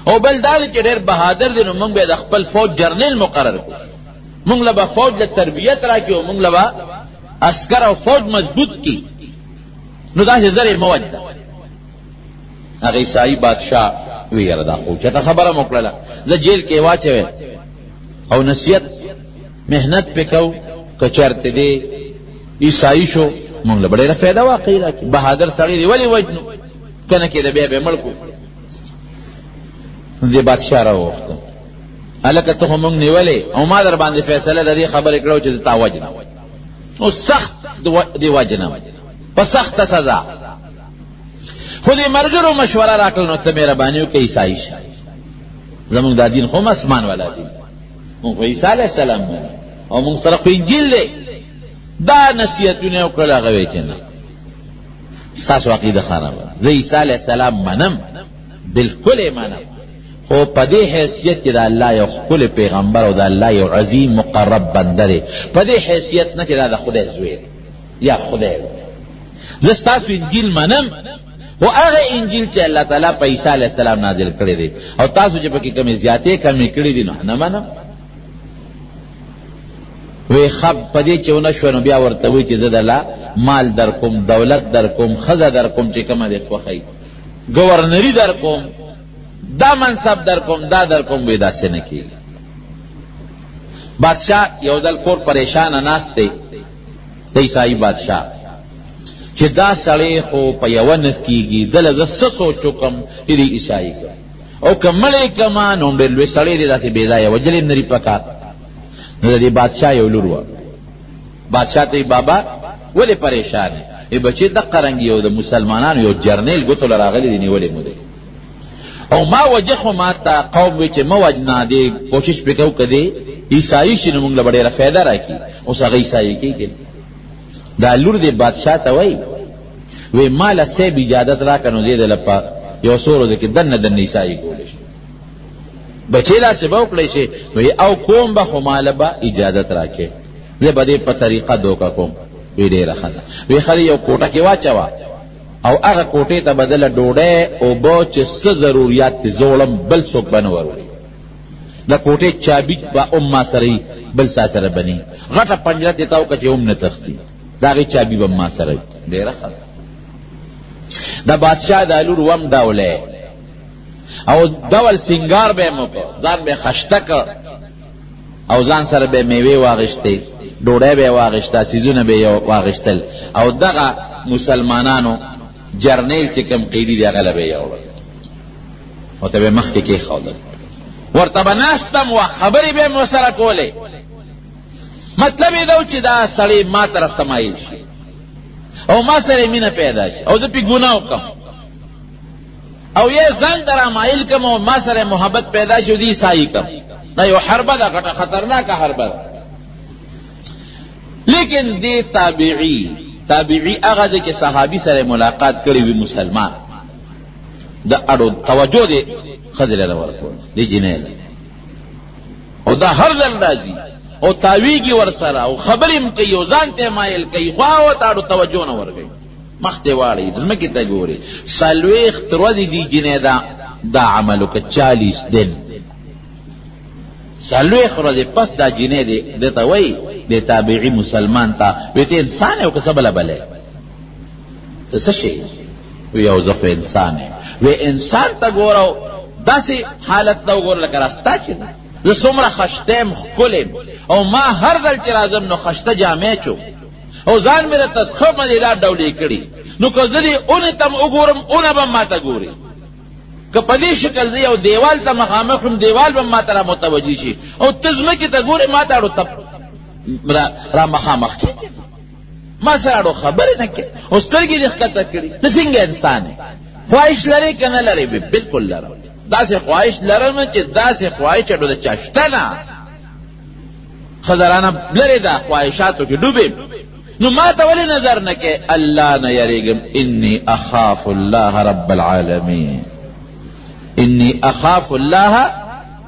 او بل دال چې ډیر بهادر دی نو موږ به د خپل فوج جرنیل مقرر کو موږ له فوج له تربیت راکی او موږ له عسكر او فوج مضبوط کی نو دا زری موجه هغه عیسائی بادشاہ ویره دا خو چې خبره موکړه ز جیل کې واچوي او نصیحت محنت پکاو کچرته دی عیسائی شو مونږ له ډیره فائدہ واقعي راکې بهادر سړی دی ولی وجنو کنه کې د بیا به ملکو دې بادشاہ راوخته الکه ته مونږ نیولې او ما در باندې فیصله د دې خبره کړو چې تا وجنه او سخت دی وجنه په سخت سزا خودی مرګرو مشوره راکړل نو ته مهرباني وکړه عیسائی شه زمونږ دا دین خو اسمان والا دین مونږ عیسی علیہ السلام او مونږ سره انجیل دی دا نصیحتونه وکړل هغه وی چې نه ستاسو عقیده خرابه زه عیسی علیہ السلام منم بالکل منم خو په دې حیثیت چې د الله یو خپل پیغمبر او د الله یو عظیم مقرب بنده دی په دې حیثیت نه چې دا د خدای زوی یا خدای زه ستاسو انجیل منم وہ اغه انجیل چې الله تعالی په عیسی علیہ السلام نازل کړی دی او تاسو چې پکې کمی زیاتې کمی کړی دي نو نه منم وی خب پدې چې ونه شو نو بیا ورته وی چې زدلا مال در کوم دولت در کوم خزه در کوم چې کومه دې خوخی گورنری در کوم دا منصب در کوم دا در کوم وی داسې نه کی بادشاہ یو دل کور پریشان ناشته عیسائی بادشاہ چې دا سړی خو په یوه نس کېږي دله زه څه سوچ وکړم چې دې عیسائی کړم او که مړی کړمه نو ډېر لوی سړی دی داسې بېځایه وجلې نري پکار نو د دې بادشاه یو لور وه بادشاه ته بابا ولې پریشان یې بچې دقه رنګ یو د مسلمانانو یو جرنیل ګوتو له راغلی دی نیولې مو دی او ما وجه خو ما ته قوم وی چې مه وجنه دې کوشش پې کوو که دې عیسائی شي نو موږ له به ډېره فایده راکړي اوس هغه عیسائی کېږي دا لور دې بادشاہ ته وای وی مال سیب اجازت راکړه نو دې دله په یو څو ورځو کې دنه دنه عیسائی کولی شي بچې داسې به وکړی شي وی او کوم به خو ماله به اجازت راکړې زه به دې په طریقه دوکه کوم وی ډېره ښه ده وی ښه یو کوټه کې واچوه او هغه کوټې ته بدله ډوډۍ اوبه چې څه ضروریات دي زه وړم بل څوک به نه وروړي د کوټې چابي به ما سره بل چا سره بني غټه پنجره دې ته وکړه چې هم نه تښتي د هغې چابي به ما سره ډېره ښه ده د بادشاه د لور وم ډولی او ډول سنگار به یې وکړ ځان به یې خشته کړ او ځان سره به یې میوې واغېستې ډوډۍ به یې واغېسته څیزونه به یې واغېستل او دغه مسلمانانو جرنیل چې کوم قیدي دی هغه له به یې وړل او ته به یې مخکې کېښودل ورته به ناستم و خبرې به مې ورسره کولې. مطلب یې دا و چې دا سړی ما طرف ته مایل شي او ما سره مینه پیدا شي او زه پې ګناه وکړم او یې ځان ته رامایل کړم او ما سره محبت پیدا شي او زه یې سایي کړم. دا یو حربه ده، ګټه خطرناکه حربه ده. لیکن دې تابعی هغه دی چې صحابي سره ملاقات کړی وي مسلمان، د اړو توجه دې ښځې له ورکول دې جنۍ له، او دا هر ځل راځي او تاویږي ورسره او خبرې م کوي او ځان ته مایل کوي، خوا ورته اړو توجه نه ورکوي، مخ ته واړوي، ځمکې ته ګوري. 40 ورځې دې جنۍ دا عمل وکړه، 40 دن 40 ورځې پس دا جنۍ دې ته وایي د تابعی مسلمان ته وی ته انسان یې او که څه بله بلی ته څه شی وی او زه خو انسان یم. وی انسان ته ګوره داسې حالت ته وګوره لکه راستا چې ده، زه څومره خشته یم ښکلی یم او ما هر ځل چې راځم نو خشته جامې چو او ځان مې راته ښه مزېدار ډولې کړي، نو که زه دې اونې ته م وګورم اونه به ما ته ګوري، که په دې شکل زه یو دیوال ته مخامخ یم دیوال به ما ته را متوجه شي او ته ځمکې ته ګورې ما ته اړو را مخامخ کېږي، ما سره اړو خبرې نه کوي او سترګې دې ښکته کړي. ته څنګه انسان یې؟ خواهش لرې که نه لرې؟ بلکل لرم، داسې خواهش لرم چې داسې خواهش اړو د چا شته نه، ښځه رانه لرې ده خواهشاتو کې ډوبې، نو ما ته ولې نظر نه کوې؟ الله نه یریږم، انی اخاف الله رب العالمین، انی اخاف الله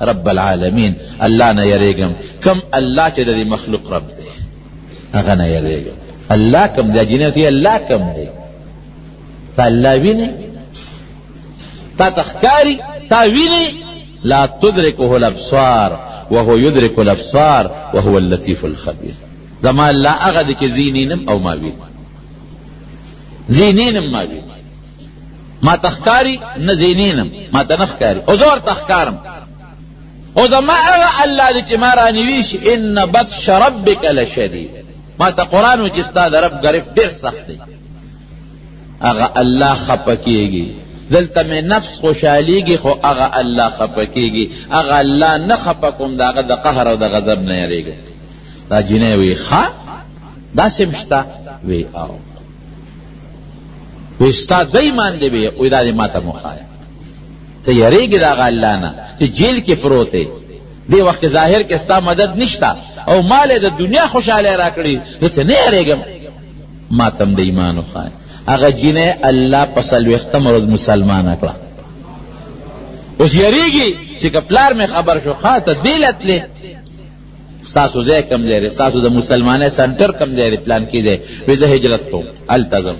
رب العالمین، الله نه یریږم، کم الله چې د دې مخلوق رب دی هغه نه یریږم. الله کم دی؟ جنې ته الله کم دی؟ تا الله وینې؟ تا ته ښکاري؟ تا وینې؟ لا تدرکه الابصار وهو يدرك الابصار وهو اللطيف الخبير. زما الله هغه دی چې زینینم او ما وینم، زینینم ما وینم، ما ته ښکاري نه زینینم، ما ته نه ښکاري او زه ورته ښکارم. او زما هغه الله دی چې ما رانیوي شي ان بطش ربک لشدید، ما ته قرآن و چې ستا د رب ګرفت ډېر سخت دی. هغه الله خفه کېږي، دلته مې نفس خوشحالیږي خو هغه الله خفه کېږي، هغه الله نه خفه کوم، د هغه د قهر او د غضب نه یریږم. دا جنۍ وی ښه داسې م شته؟ وی او وی ستا د ایمان دی؟ وی وی دا دې ما ته مو ښایه، ته یریږي د هغه الله نه چې جیل کې پروت دی، دې وخت ظاهر کې ستا مدد نشته او مال د دنیا خوشحالی را کړي، زه ته نه یریږم، ما ته م د ایمان وښایه. هغه جنۍ الله په 40 ورځ مسلمانه کړه. اوس یریږي چې که پلار مې خبر شو ښه ته دې له تلې، ستاسو ځای کم ځای دی، ستاسو د مسلمانۍ سنټر کم ځای دی، پلان کې دی، وی زه هجرت کوم هلته ځم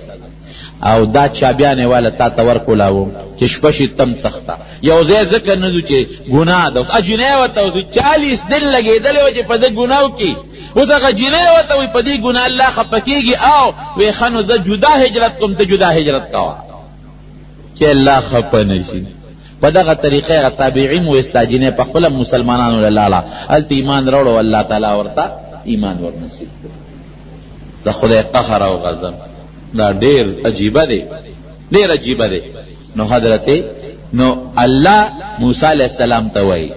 او دا چابیانې والا تا ته ورکولاوم چې شپه شي تم تخته یو ځای ځکه نه ځو چې ګناه ده. اوس جنۍ ورته وایي 40 دن لګېدلی وه چې په ده ګناه وکړي، اوس هغه جنۍ ورته وایي په دې ګناه الله خفه کېږي او وی ښه نو زه جدا هجرت کوم ته جدا هجرت کوه چې الله خفه نه شي. په دغه طریقې هغه تابعین و ستا جنۍ په خپله مسلمانانو له لاړه، هلته ایمان راوړه او الله تعالی ورته ایمان ورنصیب کړه. د خدای قهر او غضب دا ډېر عجیبه دی، ډېر عجیبه دی. نو حضرت نو الله موسی علیه السلام ته وایي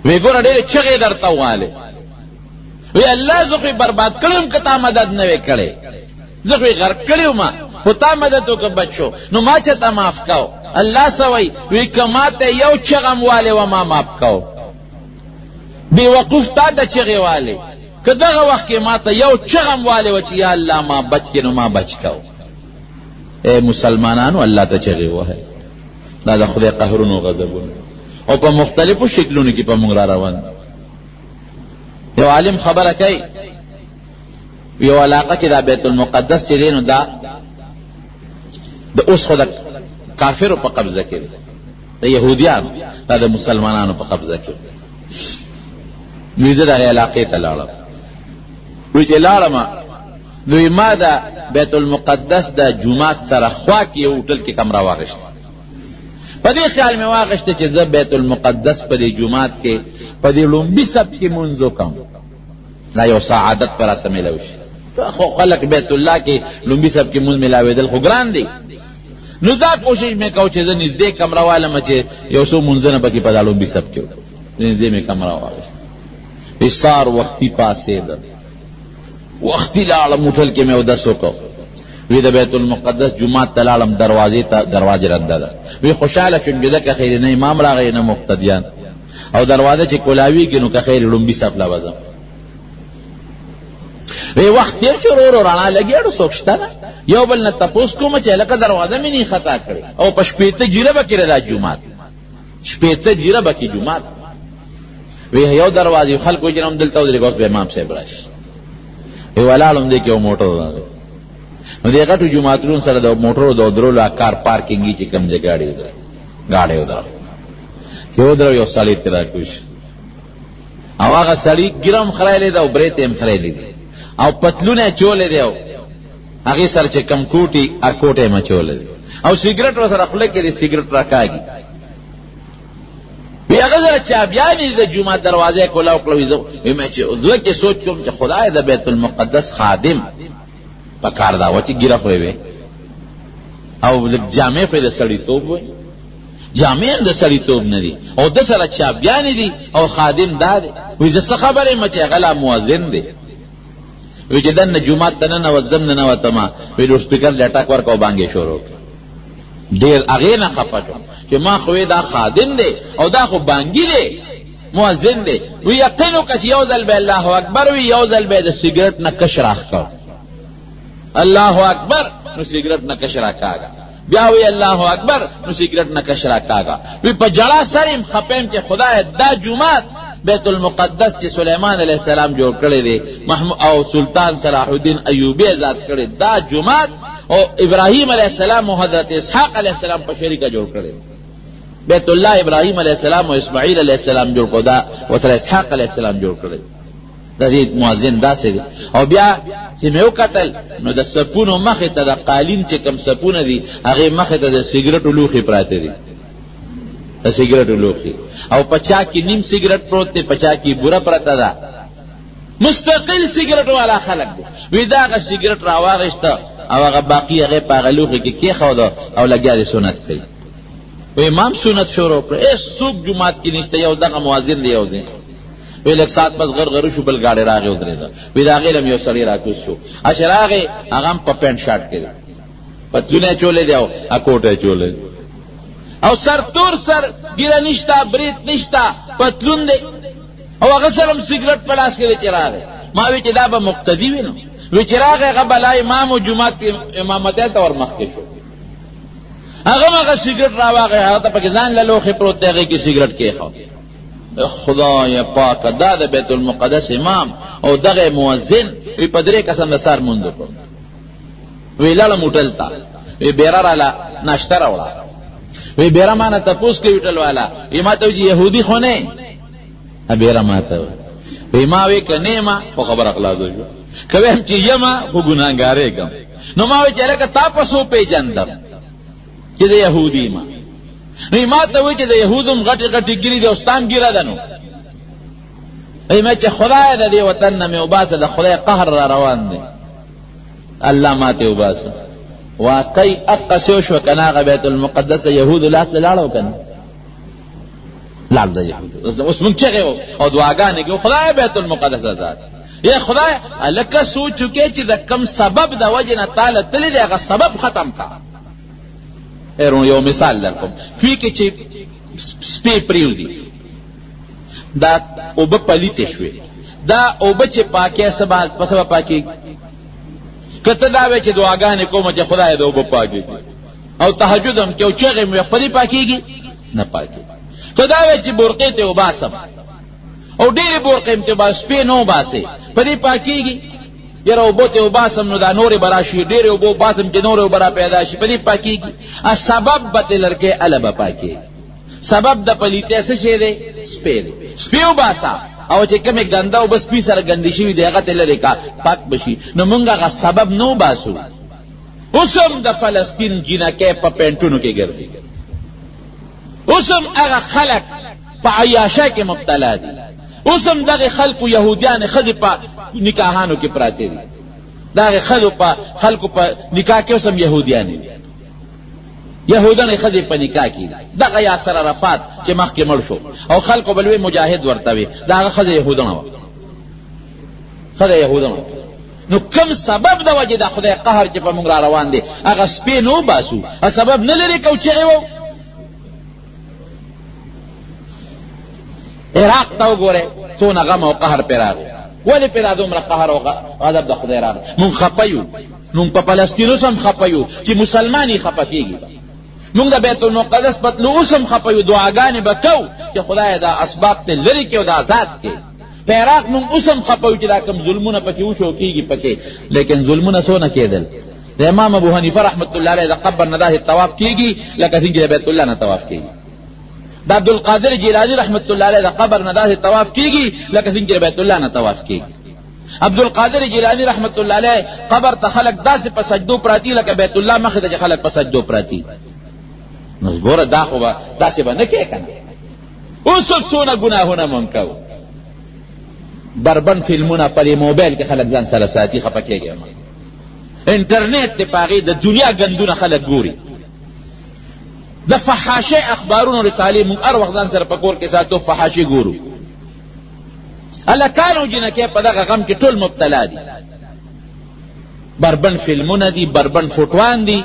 وی ګوره ډېرې چغې درته ووالې، وی الله زه خو برباد کړی یم که تا مدد نه وې کړی، زه خو غرق کړی وم خو تا مدد وکړه بچ شو، نو ما چېته معاف کو. الله څه وایي؟ وی که ما ته یو چغه م والې وه ما معاف کو، بېوقوف تا ته چغې والې، که دغه وخت کې ما ته یو چغه م والې وه چې یا الله ما بچ کړې نو ما بچ کو. ای مسلمانانو الله ته چغې وهئ، دا د خدای قهرونو غضبونه او په مختلفو شکلونو کې په موږ را روان دي. یو عالم خبره کوي یو علاقه کې دا بیت المقدس چې دی نو دا د اوس خو د کافرو په قبضه کې دی، د یهودیانو، دا د مسلمانانو په قبضه کې دی. نو زه دغې علاقې ته لاړم، وی چې لاړم نو ما د بیت المقدس د جومات سره خوا کې یو هوټل کې کمره واخیسته. په دې خیال مې واخیسته چې زه بیت المقدس په دې جومات کې په دې لومبي سب کې مونځ وکړم، دا یو سعادت به راته میلاو شي. خو خلک بیت الله کې لومبي سب کې مونځ میلاوېدل خو ګران دی. نو دا کوشش مې کو چې زه نږدې کمره والم چې یو څو منځونه پکې په دا لومبي سب کې نږدې مې کمره واغېسته وی سار وختي پاسېده وختي لاړم موټل کې مې اودس وکړ وی د بیت المقدس جمعات ته لاړم دروازې رنده ده وی خوشحاله شوم چې ځکه خیر نه امام راغی نه مقتدیان او دروازه چې کولاویږي نو که خیر لومبي سب لا وځم وی وخت تیر شو ورو رڼا لګېږي څوک شته نه یو بل نه تپوس کوم چې لکه دروازه مې نه خطا کړې او په شپېته جیره به کې دا جومات شپېته جیره به کې جومات وی یو دروازې خلکو چې هم دلته ودرېږه اوس به امام صاحب راشي وی ولاړم دی کې یو موټر راغی نو دې غټو جوماتونو سره د موټرو د ودرولو کار پارکینګي چې کوم ځای ګاډي ودرول چې ودرو یو سړی ترې راکوش او هغه سړي ګیره هم خرایلی ده او برېت هم خرایلی دی او پتلونه چولې دی او هغې سره چې کم کوټي کوټه یې مچولی دی او سګرټ ورسره خوله کې دی سګرټ راکاږي وی هغه سره چابیانې د جومات دروازه یې کولاو کړه وی مې چې زړه کې سوچ کوم چې خدای د بیت المقدس خادم په کار دا و چې ګیره خورې وی او جامې پرې د سړیتوب وی جامې هم د سړیتوب نه دي او د سره چابیانې دي او خادم دا دی وی زه څه خبر یم چې هغه لا مؤذن دی وی چې دننه جومات ته ننوځم ننوتمه وی لوډ سپیکر له ټک ورکړه او بانګې شروع کړه ډېر هغې نه خفه شوم چې ما خو دا خادم دی او دا خو بانګي دی مؤذن دی وی یقین وکړه چې یو ځل به الله اکبر وي یو ځل به د سګرټ نه کش راښکه الله اکبر نو سګرټ نه کش راکاږه بیا وی الله اکبر نو سګرټ نه کش راکاږه وی په جړه سر یم خپیم چې خدای دا جومات بیت المقدس چې سلیمان علیہ السلام جوړ کړی دی او سلطان صلاح الدین ایوبی آزاد کړی دا جومات او ابراهیم علیہ السلام او حضرت اسحاق علیہ السلام په شریکه جوړ کړی بیت الله ابراهیم علیہ السلام او اسماعیل علیہ السلام جوړ کړو دا او سره اسحاق علیہ السلام جوړ کړی دا دې مؤذن داسې دی او بیا چې مې وکتل نو د سپونو مخې ته د قالین چې کم سپونه دي هغې مخې ته د سګرټو لوښي پراته دي د سګرټو لوښي او پچا کې نیم سګرټ پروت دی پچا کې بوره پرته ده مستقل سګرټ والا خلک دی وی دا هغه سګرټ راواغېسته او هغه باقي هغې په هغه لوښي کې کېښوده او لګیا دی سنت کوي وی امام سنت شروع کړه هېڅ څوک جومات کې نشته یو دغه مؤذن دی یو دی وی لږ ساعت پس غرغرو شو بل ګاډی راغی ودرېده وی د هغې لم یو سړی راکوز شو چې راغی هغه هم په پینټ شارټ کې دی پتلونه یې چولی دی او کوټه یې چولی دی او سر تور سر ګیره نشته برېت نشته پتلون دی او هغه سره هم سګرټ په لاس کې دی چې راغی ما وی چې دا به مقتدي وي نو وی چې راغی هغه بلا امام و جومات کې امامتی ته ور مخکې شو هغه هم هغه سګرټ راواغی هغه ته پکې ځان له لوښې پروت دی هغې کې سګرټ کېښود خدای پاکه دا د بیت المقدس امام او دغه مؤذن وی په درې قسم د سار مونځ وکړ وی لاړم هوټل ته وی بیره راله ناشته راوړه وی بیره ما نه تپوس کوي هوټل والا وی ما ته وی چې یهودي خو نه بیره ما ته وی ما وی که نه ما خو خبره خلاصه شوه که ویم چې یمه خو ګناهګارېږم نو ما وی چې هلکه تا په څو پېژندم چې د یهودي ما نو ما ته وی چې د یهودو هم غټې غټې ګیرې دي او ستا هم ګیره ده نو ما چې خدای د دې وطن نه مې وباسه د خدای قهر را روان دی الله ماته وباسه واقعي اقصې وشوه که نه هغه بیت المقدس یهودو لاس ته لاړه که نه لاړ د یهودو اوس موږ چغې او دعاګانې کوو خدای بیت المقدس آزاد یا خدای لکه سوچ وکړې چې د کم سبب د وجې نه تاله تللی دی هغه سبب ختم کا یو مثال درکوم فی کې چې سپی پریوزي دا اوبه پلیتې شوې دا اوبه چې پاکې په سبا پاکېږي که ته دا وی چې دعاګانې کومه چې خدای د اوبه پاکېږي او تهجد هم کې او چغې مې په دې پاکېږي نه پاکېږي که دا وی چې بورقې ته وباسم او ډېرې بورقې م چې سپی نه وباسې په دې پاکېږي یاره اوبو ته وباسم نو دا نورې به راشي ډېرې اوبه وباسم چې نورې اوبه را پیدا شي په دې پاکېږي سبب به ترې لرکې هله به پاکېږي سبب د پلیتۍ څه شی دی سپی دی سپی وباسه او چې کومې ګنده اوبه سپي سره ګندې شوي دی هغه ته لرې کا پاک بشي نو موږ هغه سبب نه وباسو اوس هم د فلسطین جینکۍ په پینټونو کې ګرځي اوس هم هغه خلک په عیاشۍ کې مبتلا دي اوس هم دغه خلکو یهودیان ښځې په نکاحانو کې پراته دي، دغه خلکو په نکاح کې اوس هم یهودیان دي. یهودان خزی په نکاح کی دغه یاسر عرفات چې مخکې مړ شو او خلکو بلوي مجاهد ورته وي دغه خزه یهودان و خزه یهودان نو کم سبب د وجه د خدای قهر چې په موږ را روان دي هغه سپې نو باسو سبب نه لري کو چې و عراق ته وګوره څونه غم او قهر پر راغی ولی پر دومره قهر او غضب د خدای راغی مونږ خپایو نو په فلسطین سم خپایو چې مسلمانی خپکیږي مونږ د بیت المقدس پتلو اوسم خپایو دعاګانې وکاو چې خدای دا اسباب ته لري کې او دا آزاد کې په عراق مونږ اوسم خپایو چې دا کوم ظلمونه پکې وشو کیږي پکې لیکن ظلمونه سونه کېدل د امام ابو حنیفه رحمت الله علیه د قبر نه داسې طواف کیږي لکه څنګه د بیت الله نه طواف کیږي د عبدالقادر جیلانی رحمت الله علیه د قبر نه داسې طواف کیږي لکه څنګه د بیت الله نه طواف کیږي عبدالقادر جیلانی رحمت الله علیه قبر ته خلق داسې په سجدو پراتی لکه بیت الله مخې ته خلق په سجدو پراتی نو ګوره دا خو به داسې به نه کې کنه اوس څونه ګناهونه مونږ کوو بربند فلمونه په موبایل کې خلق ځان سره ساتي خفه کېږي انټرنیټ د پاغي د دنیا ګندونه خلق ګوري د فحاشه اخبارونو رسالې مونږ هر وخت ځان سره په کور کې ساتو فحاشه ګورو الکانو جنکه په دغه غم کې ټول مبتلا دي بربند فلمونه دي بربند فوټوان دي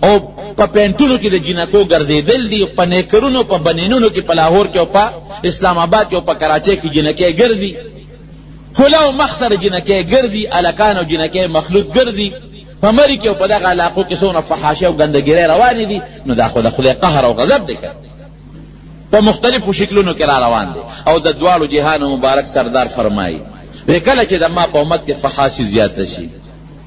او په پینټونو کې د جنکو ګرځېدل دي په نیکرونو په بنینونو کې په لاهور کې او په اسلام آباد کې او په کراچۍ کې جنکې ګرځي کلاو مخسر جنکې ګرځي الکانو جنکې مخلوط ګرځي په مری کې او په دغه علاقو کې څونه فحاشه او ګندګیري روانې دي نو دا خو د خدای قهر او غضب دی په مختلفو شکلونو کې را روان دي او د دوالو جهان مبارک سردار فرمایي کله چې د ما په امت کې فحاشي زیاته شي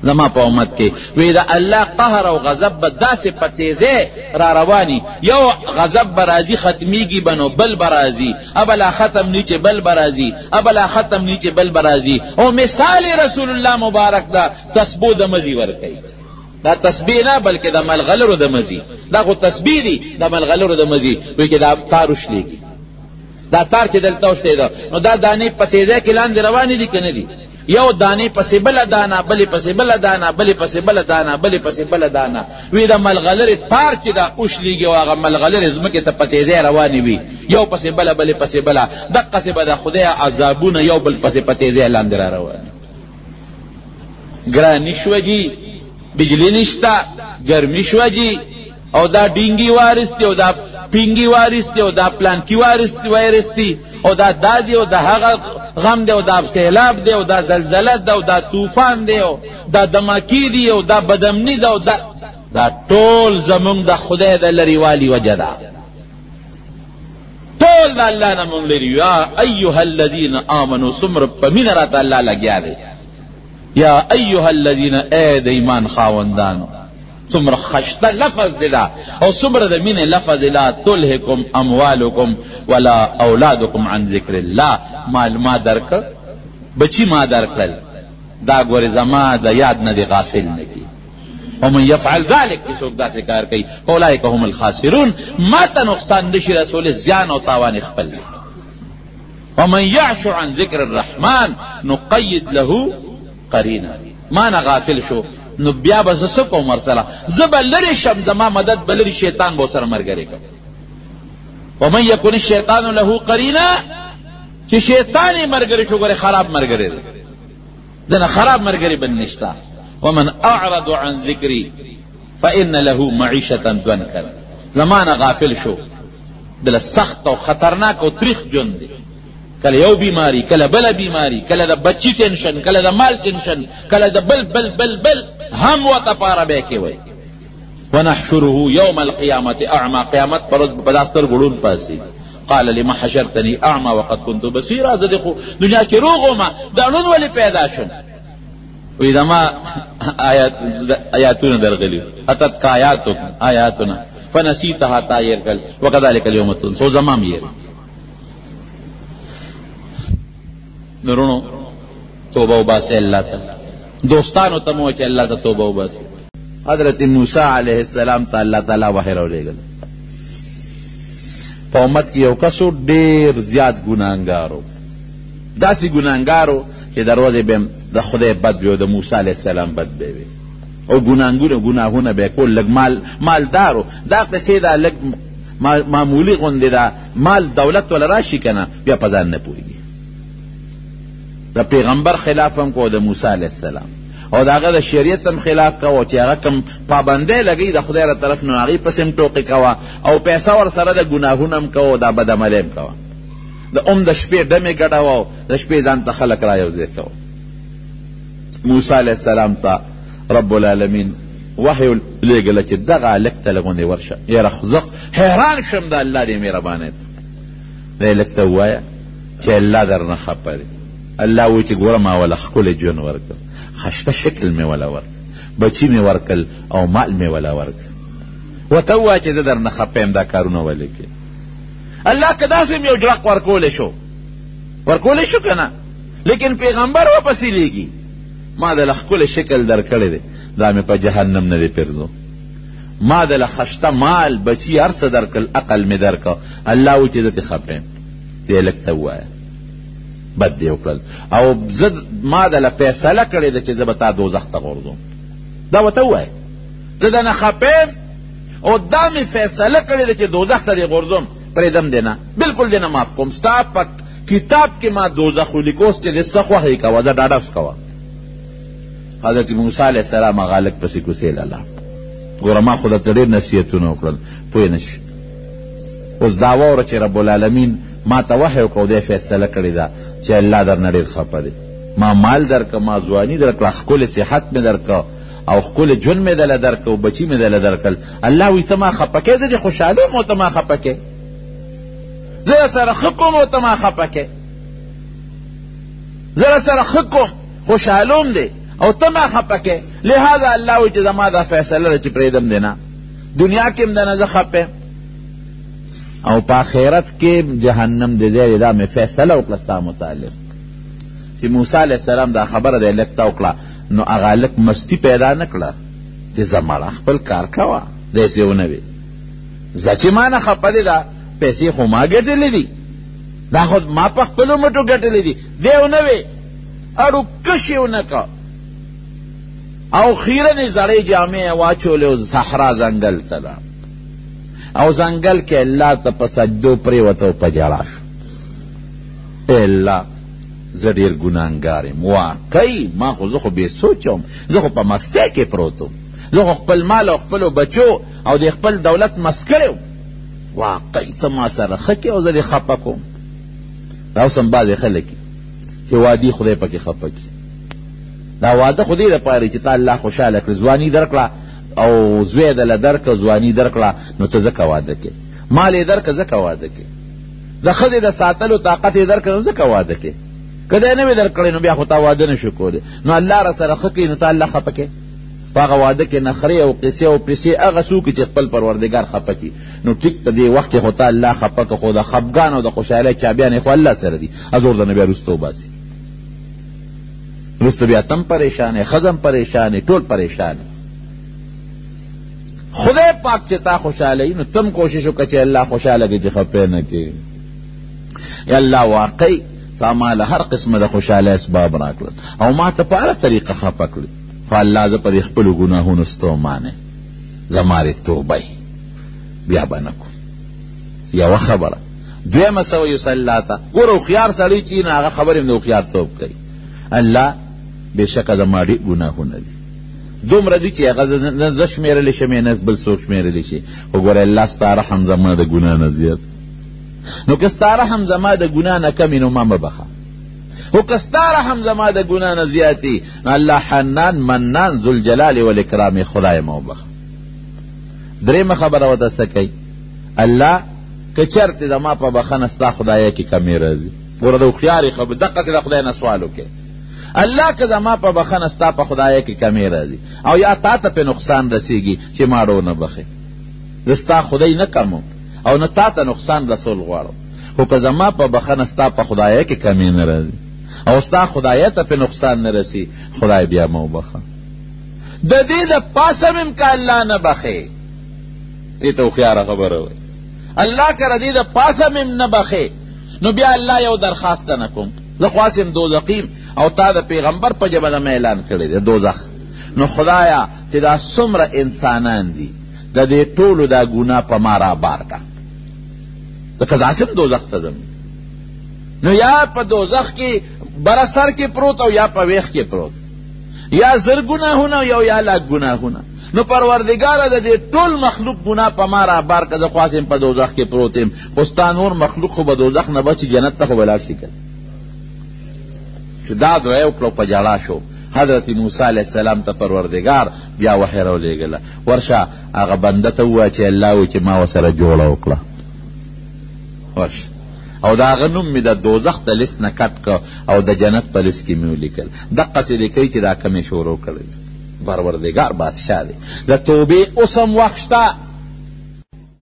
زما په امت کې وی دا الله قهر او غضب به داسې په تیزه را رواني یو غضب برازي ختميږي بنو بل برازي ابلا ختم نیچه بل برازي ابلا ختم نیچه بل برازي او مثال رسول الله مبارک دا تسبو د مزي ور کوي دا تسبیح نه بلکې د ملغلرو د مزي دا خو تسبیح دی د ملغلرو د مزي وی کې دا تاروش لګي دا تار چې دلته وشته دا نو دا دانه په تیزه کې لاندې رواني دي کنه دي یو دانه پسې بل دانه بلې پسې بل دانه بلې پسې بل دانه بلې پسې بل دانه وی دا ملغلر تار چې دا اوښليږي او هغه ملغلر زمکه ته پتیزه رواني وي یو پسې بل بلې پسې بل دقه څه به د خدای عذابونه یو بل پسې پتیزه لاندې را روان ګرانی شوجي بجلی نشتا ګرمي شوجي او دا ډینګي وارسته او دا پینګي وارسته او دا پلانکی وارسته او دا دادی او دا هغه غم دی او دا سیلاب دی او دا زلزله دی او دا طوفان دی او دا دماکی دی او دا بدمنی دی او دا ټول زمونږ د خدای د لریوالي وجه ده ټول د الله نه مونږ لري یا ایها الذین آمنوا ثمر په مینه راته الله لګیا دی یا ایها الذین ای د ایمان خاوندانو څومره خشته لفظ دی دا او څومره د مینې لفظ دی لا تلهکم اموالکم ولا اولادکم عن ذکر الله مال ما درک بچی ما درکړل دا ګورې زما د یاد نه دی غافل نه کی ومن يفعل ذلك څوک داسې کار کوي اولئک هم الخاسرون ما ته نقصان نشي رسول زیان او تاوان خپل ومن يعش عن ذکر الرحمن نقید له قرینا ما نه غافل شو نو بیا به زه څه کوم ورسره زه به لرې شم زما مدد به لرې شیطان به ورسره ملګری کوم ومن یکن الشیطان له قرینا چې شیطان یې ملګری شو ګورې خراب ملګری دی دنه خراب ملګری بل نشته ومن اعرض عن ذکری فان له معیشة ضنکا زما نه غافل شو دله سخت او خطرناک او تریخ ژوند دی کله یو بیماری کله بل بیماری کله د بچی ټینشن کله د مال ټینشن کله د بل بل بل بل هم وته پاره به کې وای ونحشره يوم القيامه اعمى قیامت پر په داستر ګړون پاسي قال لما حشرتني اعمى وقد كنت بصيرا زدقوا دنیا کې روغ ما دانون ولی پیدا شوم وې دما آیاتونه درغلي اتت آیاتنا فنسيتها تايركل وكذلك اليوم تنسوا زمام ير نورونو توبه وباسه الله تعالی دوستانو ته مو چې الله ته توبه وباسه حضرت موسی علیہ السلام ته الله تعالی وحی راولېږل په امت کې یو کسو ډېر زیات ګناهګارو داسې ګناهګارو چې دروازې به د خدای بد وي او د موسی علیہ السلام بد به وي او گناهونه به کول لږ مالدارو دا قصې دا لږ معمولی غوندې دا مال دولت ولا راشي کنه بیا په ځان نه پوهېږي. د پیغمبر خلاف هم کو د موسی علیه السلام او د هغه د شریعت هم خلاف کوه چې هغه کوم پابندۍ لګوي د خدای له طرف نه هغې پسې هم ټوقې کوه او پیسه ورسره د ګناهونه هم کوه دا بدعملۍ هم کوه. د شپې ډمې ګډوه د شپې ځان ته خلک را یو ځای کوه. موسی علیه السلام ته رب العالمین وحی لېږله چې دغه هلک ته لږ غوندې ورشه. یاره زه حیران شم د الله دې مهربانۍ ته. دې هلک ته ووایه چې الله درنه خفه دی. الله وایي چې ګوره ما وله ښکلی ژوند ورکړ، خشته شکل مې وله ورکړ، بچي مې ورکړل او مال مې وله ورکړ. ورته ووایه چې زه درنه خفه یم دا کارونه ولې کوې. الله که داسې م یو جړق ورکولی شو که نه، لیکن پیغمبر ورپسې لیږي ما دله ښکلی شکل در کړی دی دا مې په جهنم نه دی پرځو. ما دله خشته مال بچي هر څه در کړل عقل مې در کړ. الله وایي چې زه ترې خفه یم. دې هلک ته ووایه بد دې وکړل او زه ما دله فیصله کړې ده چې زه به تا دوزخ ته غورځوم. دا ورته ووایه زه دنه خفه یم او دا مې فیصله کړې ده چې دوزخ ته دې غورځوم، پرېږدم دې نه، بلکل دې نه معاف کوم. ستا په کتاب کې ما دوزخ ولیکوس چې دې څه خوښې کوه زه ډاډه کوه. حضرت موسی علیه السلام هغه هلک پسې کوڅې له لاړ. ګوره ما خو درته ډېر نصیحتونه وکړل پوه نه شي. اوس دا واوره چې رب العالمین ما ته وحی وکړو دی فیصله کړې ده چې الله درنه ډېر خفه دی. ما مال درکړه، ما ځواني درکړه، ښکلی صحت مې درکړه او ښکلی ژوند مې دله درکړه او بچي مې دله درکړل. الله وایي ته ما خفه کوې، زه دې خوشحالوم او ته ما خفه کوې. زه سره ښه کوم او ته ما خفه کوې. زه سره ښه کوم خوشحالوم دی او ته ما خفه کوې. لہذا الله وایي چې زما دا فیصله ده چې پرېږدم دی نه، دنیا کې هم دنه زه خفه او په آخرت کې جهنم د ځای دا مې فیصله وکړه ستا متعلق. چې موسی علیه السلام دا خبره د هلک ته وکړه نو هغه هلک مستی پیدا نه کړه چې زه مړه خپل کار کوه داسې ونه وي. زه چې ما نه خفه دی دا پیسې خو ما ګټلې دي، دا خو ما په خپلو مټو ګټلې دي، دی ونه وي اړوکش یې ونه که او خیرنې زړې جامې یې واچولې او صحرا ځنګل ته لاړ او ځنګل کې الله ته په سجدو پرېوته او په ژړا شو. ای الله زه ډېر ګناهګار یم، واقعي ما خو زه خو بې سوچه وم، زه خو په مستۍ کې پروت وم، زه خو خپل مال او خپلو بچو او د خپل دولت مست کړی وم، واقعي ته ما سره ښه کې او زه دې خفه کوم. دا اوس هم بعضې خلک چې وادي خدای پکې خفه کړي. دا واده خو دې دپاره چې تا الله خوشحاله کړي، ځواني درکړه او زوی دله درکړه، ځواني درکړه نو ته ځکه واده کې، مال یې درکړه ځکه واده کې، د ښځې د ساتلو طاقت یې درکړه نو ځکه واده کې. که دی نه وي درکړی نو بیا خو تا واده نه شو کولی، نو الله را سره ښه کوي نو ته الله خفه کوې. په هغه واده کې نخرې او قصې او پیسې هغه څوک چې خپل پروردګار خفه کړي نو ټیک ته دې وخت خو ته الله خفه که، خو د خفګان او د خوشحالۍ چابیانې خو الله سره دي. ازور د نه بیا وروسته وباسي، وروسته بیا ته هم پریشانې، ښځه هم پریشانې، ټول پریشانې. خدای پاک چې تا خوشحاله نو تم کوشش وکړه چې الله خوشحاله کړي چې خفه نه کړي. یا الله واقعي تا ما له هر قسمه د خوشحالۍ اسباب راکړل او ما ته په هره طریقه خفه کړي، خو الله زه په دې خپلو ګناهونو ستومانه زما رې توبه بیا به نه کوم. یوه خبره. دویمه سوه یصلی ته ګوره هوښیار سړی چې نه هغه خبرې هم د هوښیارتوب کوي. الله بېشکه زما ډېر ګناهونه دي، دومره دي چې هغه نه زه شمېرلی شم نه بل څوک شمېرلی شي، خو ګوره الله ستا رحم زما د ګناه نه زیات. نو که ستا رحم زما د ګناه نه کم نو ما مه بخه، خو که ستا رحم زما د ګناه نه زیاتي نو الله حنان منان ذوالجلال والاکرام خدای ما وبخه. درېیمه خبره ورته څه کوي الله که چېرته زما په بخښنه ستا خدایه کې کمې راځي. ګوره د هوښیارې خبرې دقسې د خدای نه سوال وکړې الله که زما په بخښنه ستا په خدایه کې کمې راځي او یا تا ته پې نقصان رسېږي چې ما ونه بخې، زه ستا خدای نه کمم او نه تا ته نقصان رسول غواړم، خو که زما په بخښنه ستا په خدایه کې کمې نه راځي او ستا خدایه ته پې نقصان نه رسي، خدای بیا مه وبخه. د دې د پاسه مم که الله نه بخې، دې ته هوښیاره خبره وایي، الله که د دې د پاسه مم نه بخې نو بیا الله یو درخواست نه کوم، زه خواست یم دوزخیم او تا د پیغمبر په ژبه نه اعلان کړی دی دوزخ، نو خدایا چې دا څومره انسانان دي د دې ټولو دا ګناه په ما رابار کا ځکه زاسم دوزخ ته ځم نو یا په دوزخ کې بره سر کې پروت او یا په ویښ کې پروت یا زر ګناهونه یا لاک ګناهونه نو پروردگاره د دې ټول مخلوق ګناه په ما رابار که زه خواستم په دوزخ کې پروت یم خو ستا نور مخلوق خو به دوزخ نه بچي جنت ته خو به لاړ شي که چې دا دعا وکړو په ژړا شو حضرت موسی علیه السلام ته پروردگار بیا وحی راولېږله ورشه هغه بنده ته ووایه چې الله وایي چې ما ورسره جوړه وکړه ورشه او دا هغه نوم مې د دوزخ د لیست نه کټ که او د جنت په لیست کې مې ولیکل دقسې لیکئ چې دا کمې شروع کړی پروردگار بادشاہ دی د توبې اوس هم وخت شته